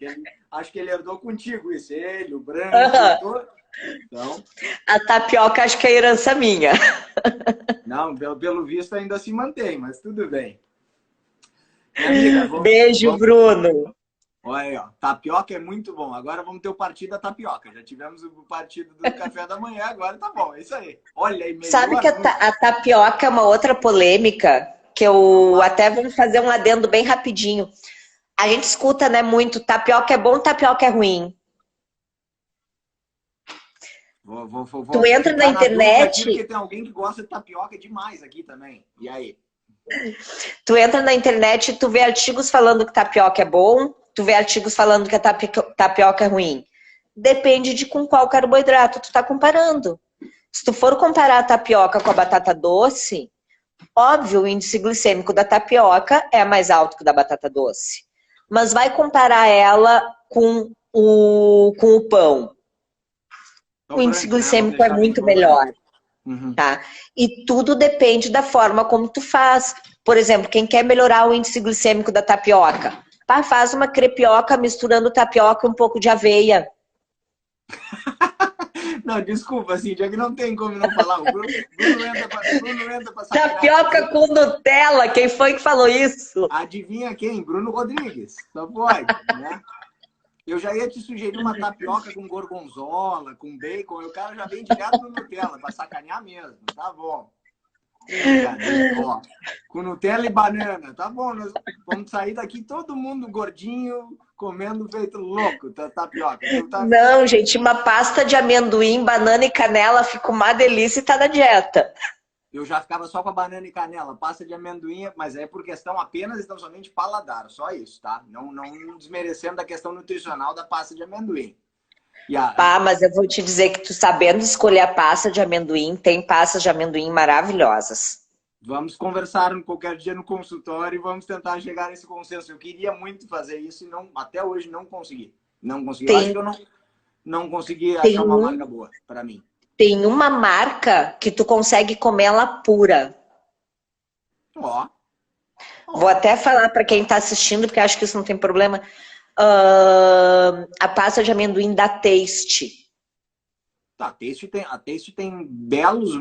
Acho que ele herdou contigo isso. Ele, o Branco, então... A tapioca acho que é herança minha. Não, pelo visto ainda se mantém, mas tudo bem. Amiga, Beijo, Bruno. Olha aí, ó. Tapioca é muito bom. Agora vamos ter o partido da tapioca. Já tivemos o partido do café da manhã, agora tá bom. É isso aí. Olha aí, melhor. Sabe que a tapioca é uma outra polêmica, que eu até vou fazer um adendo bem rapidinho. A gente escuta, né, muito, tapioca é bom, tapioca é ruim. Tu entra na internet... Porque tem alguém que gosta de tapioca demais aqui também. E aí? Tu entra na internet e tu vê artigos falando que tapioca é bom, tu vê artigos falando que a tapioca é ruim. Depende de com qual carboidrato tu tá comparando. Se tu for comparar a tapioca com a batata doce, óbvio, o índice glicêmico da tapioca é mais alto que o da batata doce. Mas vai comparar ela com o pão. O índice glicêmico é muito melhor. Uhum. Tá? E tudo depende da forma como tu faz. Por exemplo, quem quer melhorar o índice glicêmico da tapioca, faz uma crepioca misturando tapioca e um pouco de aveia. Não, desculpa, assim, já que não tem como não falar. O Bruno entra pra sacar. Tapioca com Nutella, quem foi que falou isso? Adivinha quem? Bruno Rodrigues. Só pode, né? Eu já ia te sugerir uma tapioca com gorgonzola, com bacon. O cara já vem direto no Nutella, pra sacanear mesmo. Tá bom. Ó, com Nutella e banana. Tá bom, nós vamos sair daqui todo mundo gordinho, comendo feito louco, tapioca. Não, gente, uma pasta de amendoim, banana e canela fica uma delícia e tá na dieta. Eu já ficava só com a banana e canela, pasta de amendoim, mas é por questão apenas e tão somente paladar, só isso, tá? Não desmerecendo a questão nutricional da pasta de amendoim. Ah, mas eu vou te dizer que tu sabendo escolher a pasta de amendoim, tem pastas de amendoim maravilhosas. Vamos conversar qualquer dia no consultório e vamos tentar chegar nesse consenso. Eu queria muito fazer isso e até hoje não consegui. Não consegui. Eu acho que eu não consegui achar uma marca boa para mim. Tem uma marca que tu consegue comer ela pura. Ó. Vou até falar para quem está assistindo, porque acho que isso não tem problema. A pasta de amendoim da Taste. A Taste tem belos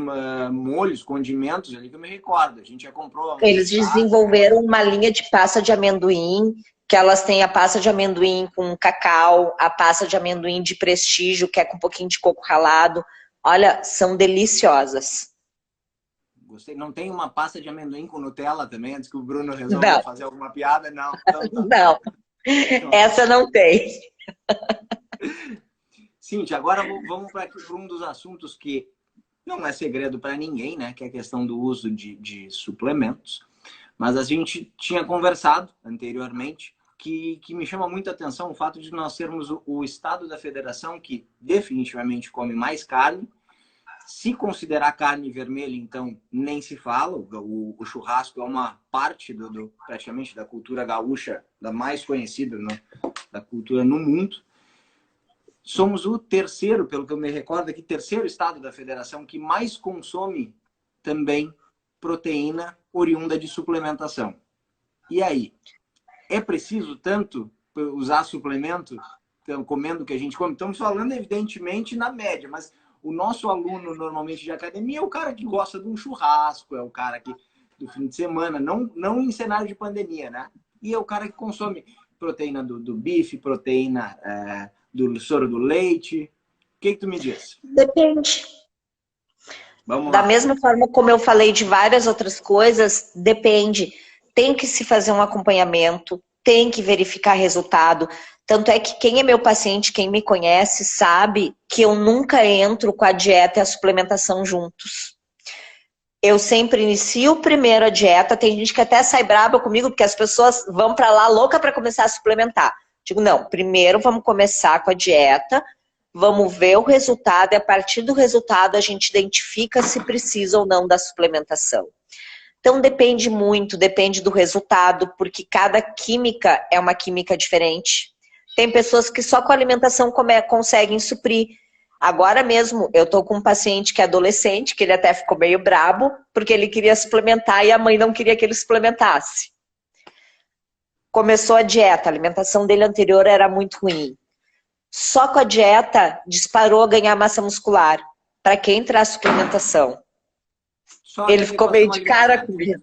molhos, condimentos ali que eu me recordo. A gente já comprou. Eles desenvolveram uma linha de pasta de amendoim, que elas têm a pasta de amendoim com cacau, a pasta de amendoim de prestígio, que é com um pouquinho de coco ralado. Olha, são deliciosas. Gostei. Não tem uma pasta de amendoim com Nutella também, antes que o Bruno resolva fazer alguma piada? Não. Então, tá. Não, essa não tem. Cíntia, agora vamos para um dos assuntos que não é segredo para ninguém, né? Que é a questão do uso de suplementos. Mas a gente tinha conversado anteriormente que me chama muita atenção o fato de nós sermos o estado da federação que definitivamente come mais carne. Se considerar carne vermelha, então, nem se fala. O churrasco é uma parte praticamente da cultura gaúcha, da mais conhecida, né? Da cultura no mundo. Somos o terceiro, pelo que eu me recordo aqui, terceiro estado da federação que mais consome também proteína oriunda de suplementação. E aí? É preciso tanto usar suplemento, comendo o que a gente come? Estamos falando, evidentemente, na média, mas o nosso aluno, normalmente, de academia é o cara que gosta de um churrasco, é o cara que do fim de semana, não em cenário de pandemia, né? E é o cara que consome proteína do bife, proteína do soro do leite. O que tu me diz? Depende. Vamos lá. Da mesma forma como eu falei de várias outras coisas, depende. Tem que se fazer um acompanhamento, tem que verificar resultado. Tanto é que quem é meu paciente, quem me conhece, sabe que eu nunca entro com a dieta e a suplementação juntos. Eu sempre inicio primeiro a dieta. Tem gente que até sai brava comigo, porque as pessoas vão para lá louca para começar a suplementar. Digo, não, primeiro vamos começar com a dieta, vamos ver o resultado e a partir do resultado a gente identifica se precisa ou não da suplementação. Então depende muito, depende do resultado, porque cada química é uma química diferente. Tem pessoas que só com a alimentação conseguem suprir. Agora mesmo, eu tô com um paciente que é adolescente, que ele até ficou meio brabo, porque ele queria suplementar e a mãe não queria que ele suplementasse. Começou a dieta, a alimentação dele anterior era muito ruim. Só com a dieta, disparou a ganhar massa muscular. Para quem traz suplementação? Ele ficou meio de cara comigo.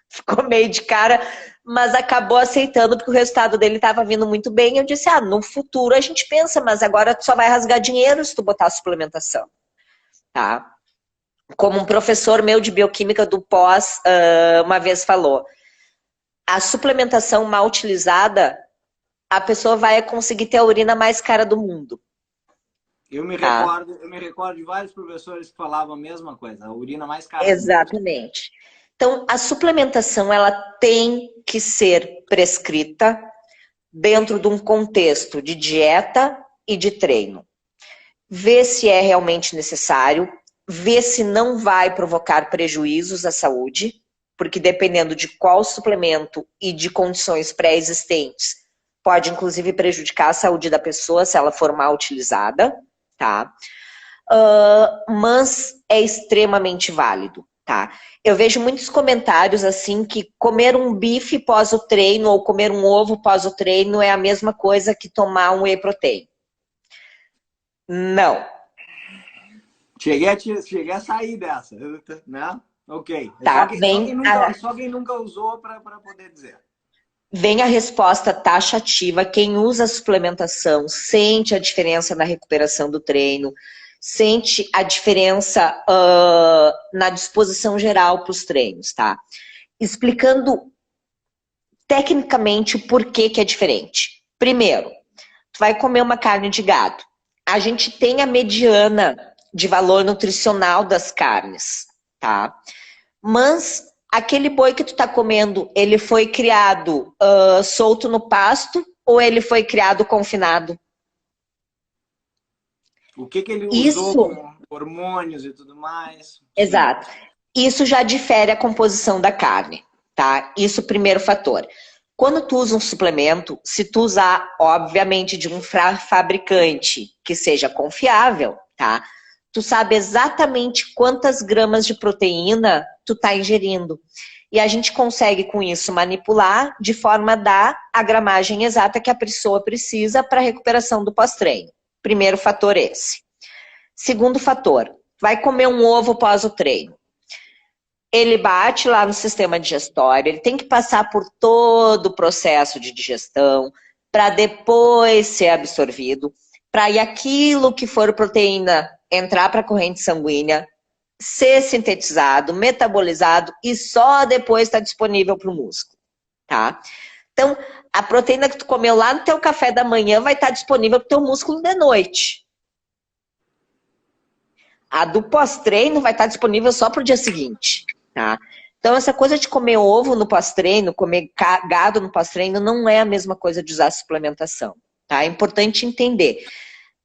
Ficou meio de cara, mas acabou aceitando porque o resultado dele estava vindo muito bem. Eu disse, no futuro a gente pensa, mas agora tu só vai rasgar dinheiro se tu botar suplementação. Tá? Como um professor meu de bioquímica do pós uma vez falou, a suplementação mal utilizada, a pessoa vai conseguir ter a urina mais cara do mundo. Eu me recordo de vários professores que falavam a mesma coisa, a urina mais cara. Exatamente. Então, a suplementação, ela tem que ser prescrita dentro de um contexto de dieta e de treino. Ver se é realmente necessário, ver se não vai provocar prejuízos à saúde, porque dependendo de qual suplemento e de condições pré-existentes, pode inclusive prejudicar a saúde da pessoa se ela for mal utilizada, tá? Mas é extremamente válido, tá? Eu vejo muitos comentários assim que comer um bife pós o treino ou comer um ovo pós o treino é a mesma coisa que tomar um whey protein. Não. Cheguei a sair dessa, né? Ok. Tá, Só quem nunca usou para poder dizer. Vem a resposta taxativa. Quem usa a suplementação sente a diferença na recuperação do treino, sente a diferença na disposição geral para os treinos, tá? Explicando tecnicamente o porquê que é diferente. Primeiro, tu vai comer uma carne de gado. A gente tem a mediana de valor nutricional das carnes, tá? Mas aquele boi que tu tá comendo, ele foi criado solto no pasto ou ele foi criado confinado? O que ele usou Isso, com hormônios e tudo mais? Sim. exato. Isso já difere a composição da carne, tá? Isso, primeiro fator. Quando tu usa um suplemento, se tu usar, obviamente, de um fabricante que seja confiável, tá? Tu sabe exatamente quantas gramas de proteína tu tá ingerindo. E a gente consegue, com isso, manipular de forma a dar a gramagem exata que a pessoa precisa para a recuperação do pós-treino. Primeiro fator esse. Segundo fator, vai comer um ovo pós o treino. Ele bate lá no sistema digestório, ele tem que passar por todo o processo de digestão para depois ser absorvido, para aí aquilo que for proteína entrar para a corrente sanguínea, ser sintetizado, metabolizado e só depois está disponível para o músculo, tá? Então, a proteína que tu comeu lá no teu café da manhã vai estar disponível para o teu músculo de noite. A do pós-treino vai estar disponível só para o dia seguinte, tá? Então, essa coisa de comer ovo no pós-treino, comer gado no pós-treino, não é a mesma coisa de usar suplementação, tá? É importante entender.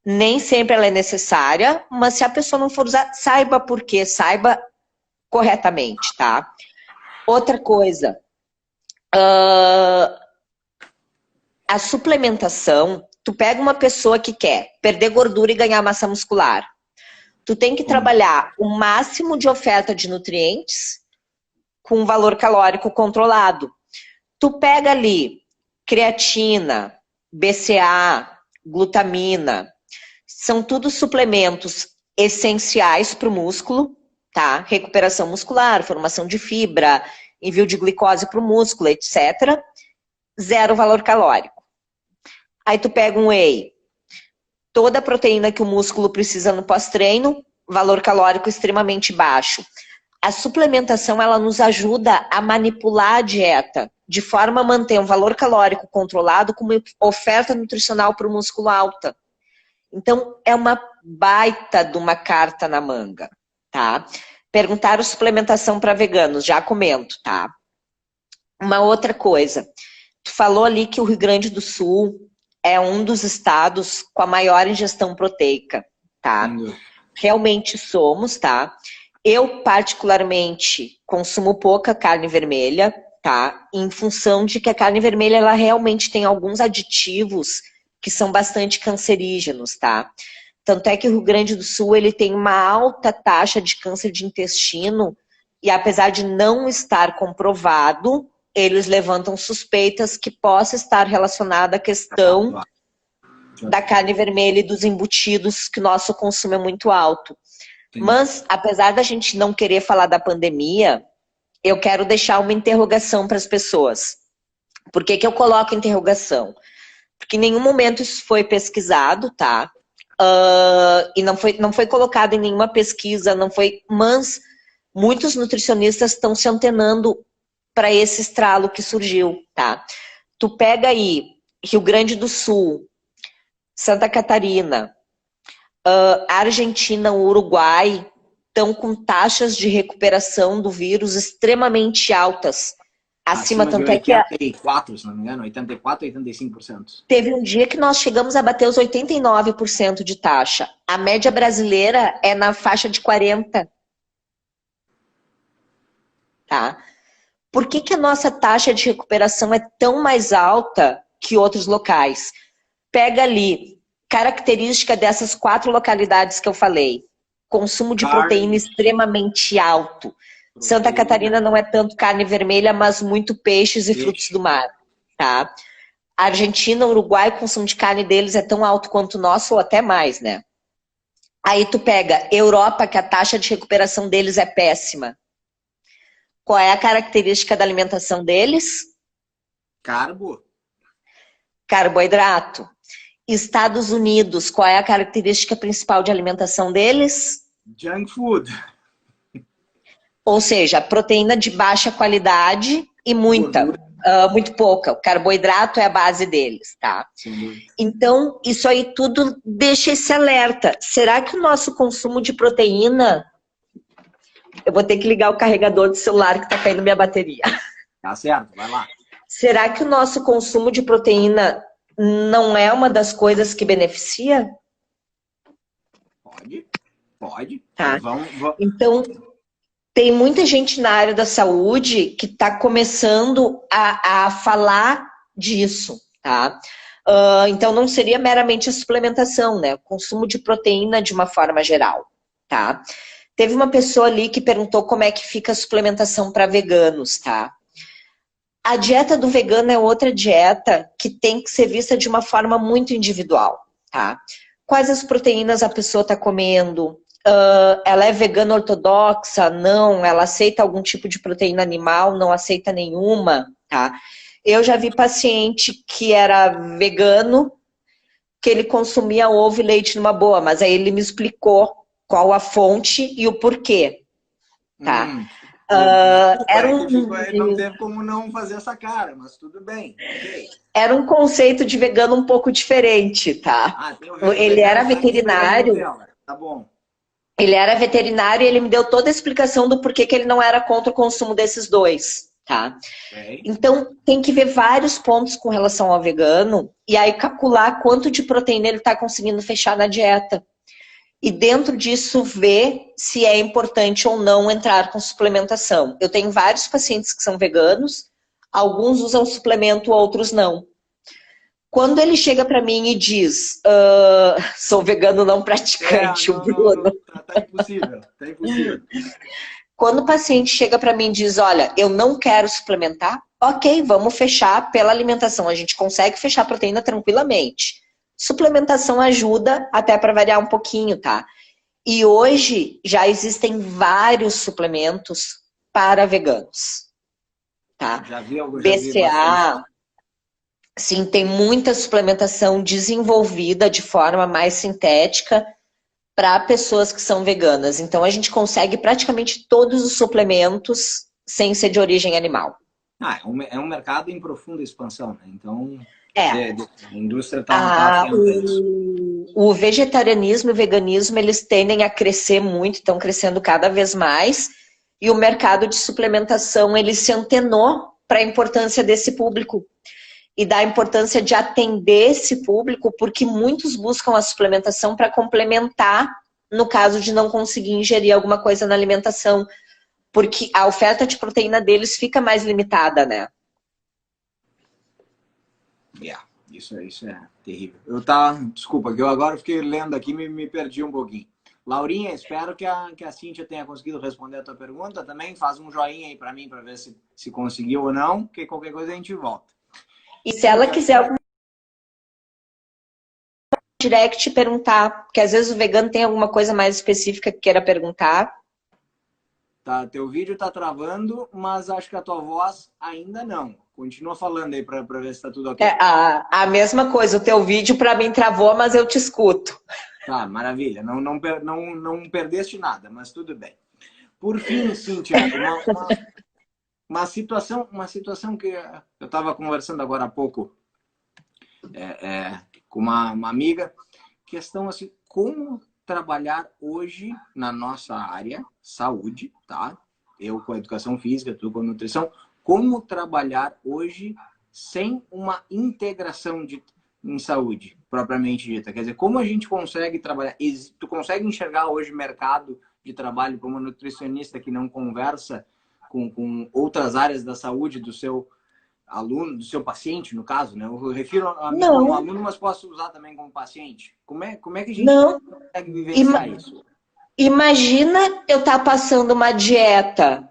Nem sempre ela é necessária, mas se a pessoa não for usar, saiba por quê, saiba corretamente, tá? Outra coisa, a suplementação, tu pega uma pessoa que quer perder gordura e ganhar massa muscular. Tu tem que trabalhar o máximo de oferta de nutrientes com um valor calórico controlado. Tu pega ali creatina, BCA, glutamina, são tudo suplementos essenciais para o músculo, tá? Recuperação muscular, formação de fibra, envio de glicose para o músculo, etc. Zero valor calórico. Aí tu pega um whey, toda a proteína que o músculo precisa no pós-treino, valor calórico extremamente baixo. A suplementação, ela nos ajuda a manipular a dieta, de forma a manter um valor calórico controlado com uma oferta nutricional para o músculo alta. Então, é uma baita de uma carta na manga, tá? Perguntaram suplementação para veganos, já comento, tá? Uma outra coisa, tu falou ali que o Rio Grande do Sul é um dos estados com a maior ingestão proteica, tá? Realmente somos, tá? Eu, particularmente, consumo pouca carne vermelha, tá? Em função de que a carne vermelha, ela realmente tem alguns aditivos que são bastante cancerígenos, tá? Tanto é que o Rio Grande do Sul, ele tem uma alta taxa de câncer de intestino e apesar de não estar comprovado, eles levantam suspeitas que possa estar relacionada à questão da carne vermelha e dos embutidos, que nosso consumo é muito alto. Sim. Mas, apesar da gente não querer falar da pandemia, eu quero deixar uma interrogação para as pessoas. Por que que eu coloco interrogação? Porque em nenhum momento isso foi pesquisado, tá? E não foi colocado em nenhuma pesquisa, não foi, mas muitos nutricionistas estão se antenando para esse estralo que surgiu, tá? Tu pega aí Rio Grande do Sul, Santa Catarina, Argentina, Uruguai, estão com taxas de recuperação do vírus extremamente altas. Acima tanto de 84, é que... 84, se não me engano, 84, 85%. Teve um dia que nós chegamos a bater os 89% de taxa. A média brasileira é na faixa de 40%. Tá? Por que que a nossa taxa de recuperação é tão mais alta que outros locais? Pega ali, característica dessas 4 localidades que eu falei. Consumo de proteína extremamente alto. Santa Catarina não é tanto carne vermelha, mas muito peixes e frutos do mar. Tá? Argentina, Uruguai, o consumo de carne deles é tão alto quanto o nosso, ou até mais, né? Aí tu pega Europa, que a taxa de recuperação deles é péssima. Qual é a característica da alimentação deles? Carboidrato. Estados Unidos, qual é a característica principal de alimentação deles? Junk food. Ou seja, proteína de baixa qualidade e muito pouca. O carboidrato é a base deles, tá? Sim. Então, isso aí tudo deixa esse alerta. Será que o nosso consumo de proteína Eu vou ter que ligar o carregador do celular que tá caindo minha bateria. Tá certo, vai lá. Será que o nosso consumo de proteína não é uma das coisas que beneficia? Pode. Tá. Vamos. Então, tem muita gente na área da saúde que está começando a falar disso, tá? Então, não seria meramente a suplementação, né? O consumo de proteína de uma forma geral, tá? Teve uma pessoa ali que perguntou como é que fica a suplementação para veganos, tá? A dieta do vegano é outra dieta que tem que ser vista de uma forma muito individual, tá? Quais as proteínas a pessoa está comendo? Ela é vegana ortodoxa? Não. Ela aceita algum tipo de proteína animal? Não aceita nenhuma, tá? Eu já vi paciente que era vegano, que ele consumia ovo e leite numa boa, mas aí ele me explicou qual a fonte e o porquê, tá? Não teve como não fazer essa cara, mas tudo bem. Okay. Era um conceito de vegano um pouco diferente, tá? Ele era veterinário. Tá bom. Ele era veterinário e ele me deu toda a explicação do porquê que ele não era contra o consumo desses dois, tá? Okay. Então, tem que ver vários pontos com relação ao vegano e aí calcular quanto de proteína ele está conseguindo fechar na dieta. E dentro disso, ver se é importante ou não entrar com suplementação. Eu tenho vários pacientes que são veganos, alguns usam suplemento, outros não. Quando ele chega para mim e diz, sou vegano não praticante, o Bruno. Tá impossível, tá impossível. Quando o paciente chega para mim e diz, olha, eu não quero suplementar, ok, vamos fechar pela alimentação. A gente consegue fechar a proteína tranquilamente. Suplementação ajuda até para variar um pouquinho, tá? E hoje já existem vários suplementos para veganos, tá? Já vi algo, BCA, sim, tem muita suplementação desenvolvida de forma mais sintética para pessoas que são veganas. Então a gente consegue praticamente todos os suplementos sem ser de origem animal. É um mercado em profunda expansão, né? Então... a indústria o vegetarianismo e o veganismo, eles tendem a crescer muito, estão crescendo cada vez mais, e o mercado de suplementação, ele se antenou para a importância desse público e da importância de atender esse público, porque muitos buscam a suplementação para complementar no caso de não conseguir ingerir alguma coisa na alimentação, porque a oferta de proteína deles fica mais limitada, né? Isso é terrível. Desculpa, que eu agora fiquei lendo aqui e me perdi um pouquinho. Laurinha, espero que a Cíntia tenha conseguido responder a tua pergunta. Também faz um joinha aí para mim, para ver se conseguiu ou não, porque qualquer coisa a gente volta. E se ela quiser algum direct perguntar, porque às vezes o vegano tem alguma coisa mais específica que queira perguntar. Tá, teu vídeo tá travando, mas acho que a tua voz ainda não. Continua falando aí para ver se tá tudo ok. A mesma coisa, o teu vídeo para mim travou, mas eu te escuto. Tá, maravilha. Não perdeste nada, mas tudo bem. Por fim, Cíntia, uma situação que eu estava conversando agora há pouco com uma amiga, questão assim, como trabalhar hoje na nossa área, saúde, tá? Eu com a educação física, tu com a nutrição, como trabalhar hoje sem uma integração em saúde, propriamente dita. Quer dizer, como a gente consegue trabalhar? Tu consegue enxergar hoje mercado de trabalho para uma nutricionista que não conversa com outras áreas da saúde do seu aluno, do seu paciente, no caso, né? Eu refiro a mim como aluno, mas posso usar também como paciente. Como é que a gente consegue vivenciar isso? Imagina eu estar passando uma dieta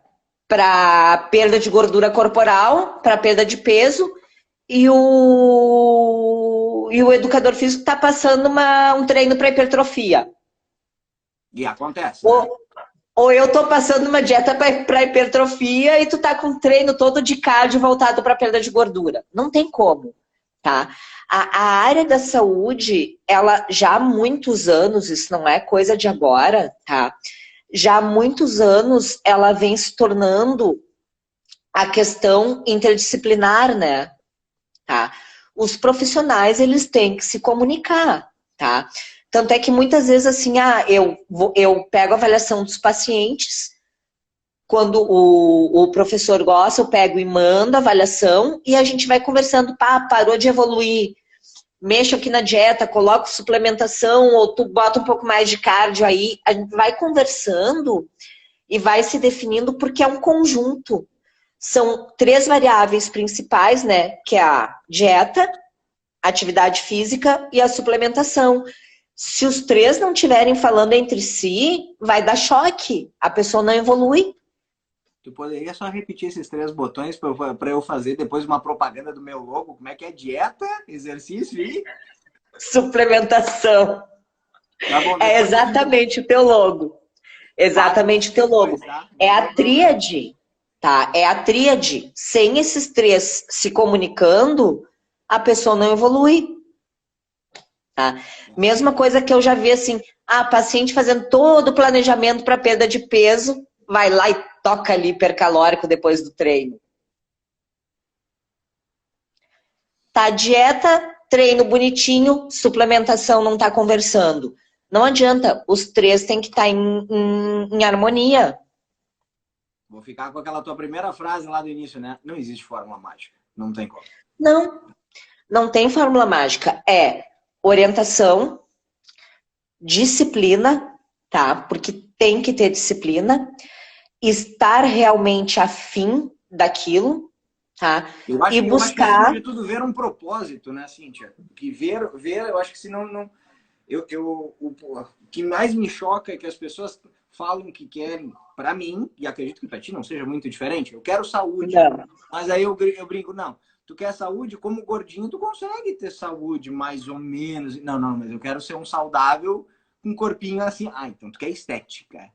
para perda de gordura corporal, para perda de peso, e o educador físico está passando um treino para hipertrofia. E acontece. Ou eu estou passando uma dieta para hipertrofia e tu tá com um treino todo de cardio voltado para perda de gordura. Não tem como, tá? A área da saúde, ela já há muitos anos, isso não é coisa de agora, tá? Já há muitos anos ela vem se tornando a questão interdisciplinar, né? Tá? Os profissionais, eles têm que se comunicar, tá? Tanto é que muitas vezes assim, eu pego a avaliação dos pacientes, quando o professor gosta, eu pego e mando a avaliação e a gente vai conversando. Pá, parou de evoluir, mexo aqui na dieta, coloco suplementação, ou tu bota um pouco mais de cardio aí. A gente vai conversando e vai se definindo, porque é um conjunto. São 3 variáveis principais, né? Que é a dieta, a atividade física e a suplementação. Se os 3 não estiverem falando entre si, vai dar choque. A pessoa não evolui. Tu poderia só repetir esses 3 botões para eu fazer depois uma propaganda do meu logo? Como é que é? Dieta, exercício e... suplementação. Tá bom, É exatamente o teu logo. Exatamente o teu logo. É a tríade, tá? É a tríade. Sem esses 3 se comunicando, a pessoa não evolui. Tá? Mesma coisa que eu já vi assim, paciente fazendo todo o planejamento para perda de peso, vai lá e toca ali hipercalórico depois do treino. Tá, dieta, treino bonitinho, suplementação não tá conversando. Não adianta, os 3 têm que estar em harmonia. Vou ficar com aquela tua primeira frase lá do início, né? Não existe fórmula mágica, não tem como. Não tem fórmula mágica. É orientação, disciplina, tá? Porque tem que ter disciplina, estar realmente afim daquilo, tá? Eu acho, e buscar... eu acho que, acima de tudo, ver um propósito, né, Cíntia? Que ver, eu acho que senão não... o que mais me choca é que as pessoas falam que querem, para mim, e acredito que para ti não seja muito diferente, eu quero saúde. Não. Mas aí eu brinco, não, tu quer saúde? Como gordinho, tu consegue ter saúde, mais ou menos. Não, mas eu quero ser um saudável com um corpinho assim. Então tu quer estética.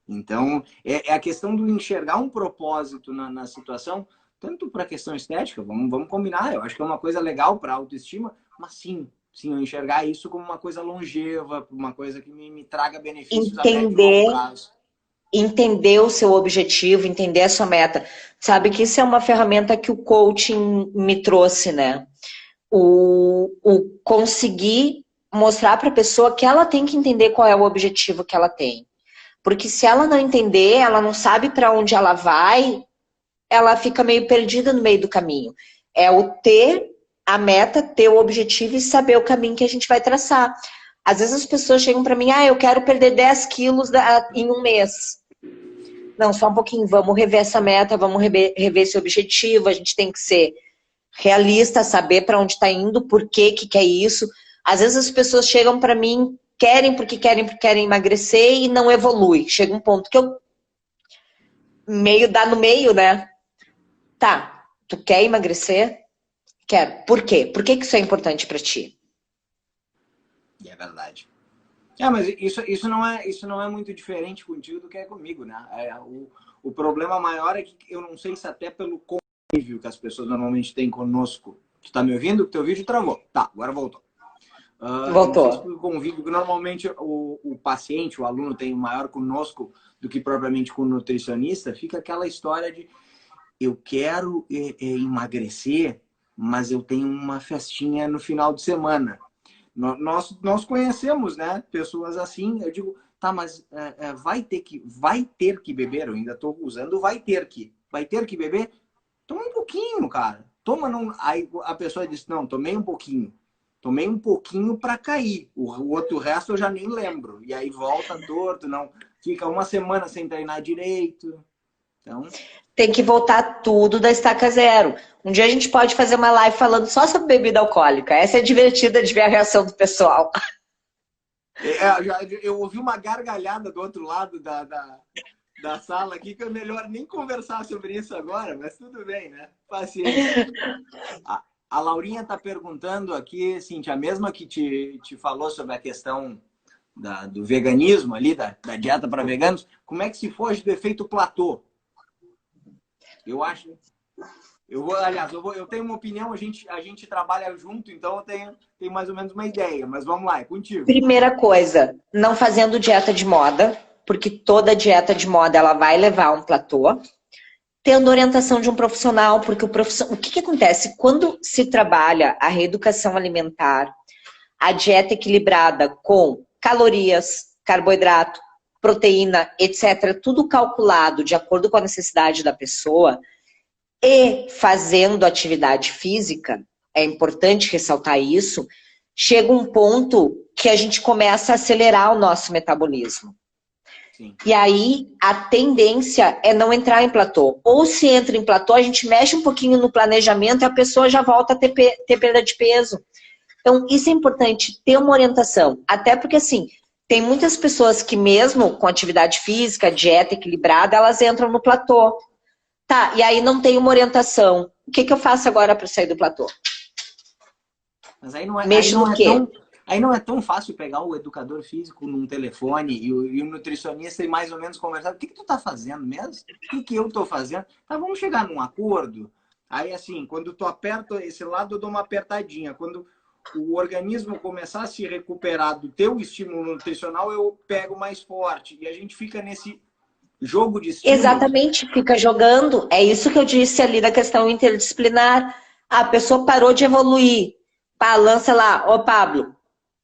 Então, é a questão do enxergar um propósito na situação, tanto para a questão estética, vamos combinar, eu acho que é uma coisa legal para a autoestima, mas sim, eu enxergar isso como uma coisa longeva, uma coisa que me traga benefícios a médio e longo prazo. Entender o seu objetivo, entender a sua meta. Sabe que isso é uma ferramenta que o coaching me trouxe, né? O conseguir mostrar para a pessoa que ela tem que entender qual é o objetivo que ela tem. Porque se ela não entender, ela não sabe para onde ela vai, ela fica meio perdida no meio do caminho. É o ter a meta, ter o objetivo e saber o caminho que a gente vai traçar. Às vezes as pessoas chegam para mim, eu quero perder 10 quilos em um mês. Não, só um pouquinho, vamos rever essa meta, vamos rever esse objetivo, a gente tem que ser realista, saber para onde está indo, por que quer isso. Às vezes as pessoas chegam para mim, querem porque querem emagrecer e não evolui. Chega um ponto que eu dá no meio, né? Tá, tu quer emagrecer? Quero. Por quê? Por que isso é importante para ti? É verdade. Mas isso não é muito diferente contigo do que é comigo, né? O problema maior é que eu não sei se até pelo convívio que as pessoas normalmente têm conosco. Tu tá me ouvindo? O teu vídeo travou. Tá, agora voltou. Voltou. Não sei se pelo convívio, que normalmente o paciente, o aluno tem maior conosco do que propriamente com o nutricionista, fica aquela história de eu quero emagrecer, mas eu tenho uma festinha no final de semana. Nós conhecemos, né, pessoas assim. Eu digo, tá, mas vai ter que beber. Eu ainda estou usando vai ter que beber. Toma um pouquinho, cara. Aí a pessoa diz, não, tomei um pouquinho para cair. O outro resto eu já nem lembro. E aí volta torto, não fica uma semana sem treinar direito. Então tem que voltar tudo da estaca zero. Um dia a gente pode fazer uma live falando só sobre bebida alcoólica. Essa é divertida de ver a reação do pessoal. Eu ouvi uma gargalhada do outro lado da sala aqui, que é melhor nem conversar sobre isso agora, mas tudo bem, né? Paciência. A Laurinha está perguntando aqui, Cíntia, a mesma que te falou sobre a questão do veganismo ali, da dieta para veganos, como é que se foge do efeito platô? Eu acho. Eu tenho uma opinião, a gente trabalha junto, então eu tenho mais ou menos uma ideia, mas vamos lá, é contigo. Primeira coisa, não fazendo dieta de moda, porque toda dieta de moda ela vai levar a um platô. Tendo orientação de um profissional, porque o que acontece? Quando se trabalha a reeducação alimentar, a dieta equilibrada com calorias, carboidrato, proteína, etc., tudo calculado de acordo com a necessidade da pessoa e fazendo atividade física, é importante ressaltar isso, chega um ponto que a gente começa a acelerar o nosso metabolismo. Sim. E aí, a tendência é não entrar em platô. Ou se entra em platô, a gente mexe um pouquinho no planejamento e a pessoa já volta a ter perda de peso. Então, isso é importante, ter uma orientação. Até porque, assim, tem muitas pessoas que mesmo com atividade física, dieta equilibrada, elas entram no platô. Tá, e aí não tem uma orientação. O que eu faço agora para sair do platô? Mas aí não é, Mexo no quê? aí não é tão fácil pegar o educador físico num telefone e o nutricionista e mais ou menos conversar. O que tu tá fazendo mesmo? O que eu tô fazendo? Tá, vamos chegar num acordo. Aí, assim, quando tu aperta esse lado, eu dou uma apertadinha. Quando o organismo começar a se recuperar do teu estímulo nutricional, eu pego mais forte. E a gente fica nesse jogo de estímulos. Exatamente, fica jogando. É isso que eu disse ali da questão interdisciplinar. A pessoa parou de evoluir. Pá, lança lá, ô Pablo,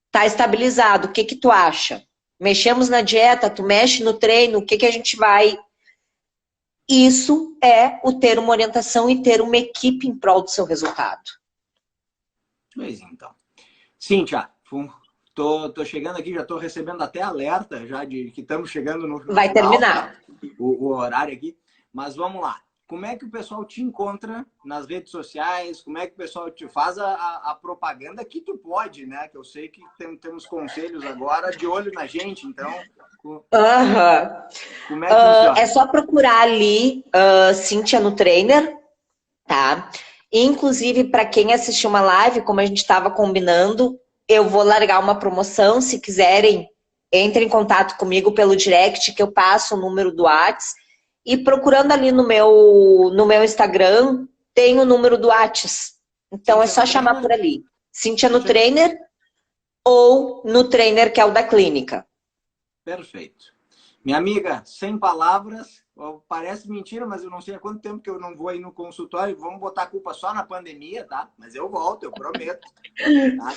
tá estabilizado, o que que tu acha? Mexemos na dieta, tu mexe no treino, o que que a gente vai... Isso é o ter uma orientação e ter uma equipe em prol do seu resultado. Pois então. Cíntia, tô chegando aqui, já tô recebendo até alerta já de que estamos chegando no final. Vai terminar. O horário aqui. Mas vamos lá. Como é que o pessoal te encontra nas redes sociais? Como é que o pessoal te faz a propaganda que tu pode, né? Que eu sei que temos conselhos agora de olho na gente, então... Como é que funciona? É só procurar ali Cíntia no Trainer, tá? Inclusive, para quem assistiu uma live, como a gente estava combinando, eu vou largar uma promoção. Se quiserem, entre em contato comigo pelo direct, que eu passo o número do WhatsApp. E procurando ali no meu Instagram, tem o número do WhatsApp. Então Cíntia é só no chamar Trainer? por ali. Cíntia no Trainer ou no Trainer, que é o da clínica. Perfeito. Minha amiga, sem palavras, parece mentira, mas eu não sei há quanto tempo que eu não vou aí no consultório. Vamos botar a culpa só na pandemia, tá? Mas eu volto, eu prometo. Tá?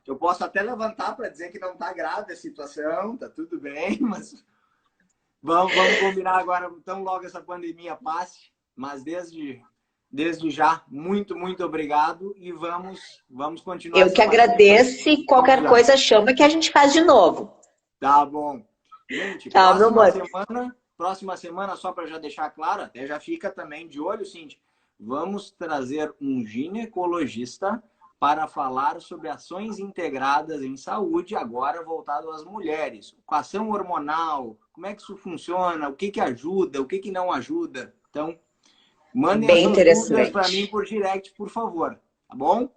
Eu posso até levantar para dizer que não tá grave a situação, tá tudo bem, mas vamos combinar agora, então logo essa pandemia passe. Mas desde já, muito, muito obrigado e vamos continuar. Eu que agradeço e qualquer coisa chama que a gente faz de novo. Tá bom. Gente, Tá, meu amor. próxima semana, só para já deixar claro, até já fica também de olho, Cintia, vamos trazer um ginecologista para falar sobre ações integradas em saúde, agora voltado às mulheres. Equação hormonal, como é que isso funciona, o que que ajuda, o que que não ajuda. Então, mandem as suas dúvidas para mim por direct, por favor. Tá bom?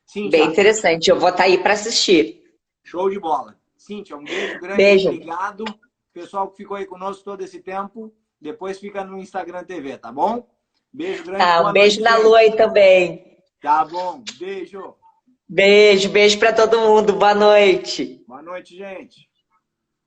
Cíntia, bem interessante. Eu vou estar aí para assistir. Show de bola. Cíntia, um beijo grande. Beijo. Obrigado. Pessoal que ficou aí conosco todo esse tempo, depois fica no Instagram TV, tá bom? Beijo grande. Tá, um beijo na Lu aí também. Tá bom, beijo. Beijo para todo mundo. Boa noite. Boa noite, gente.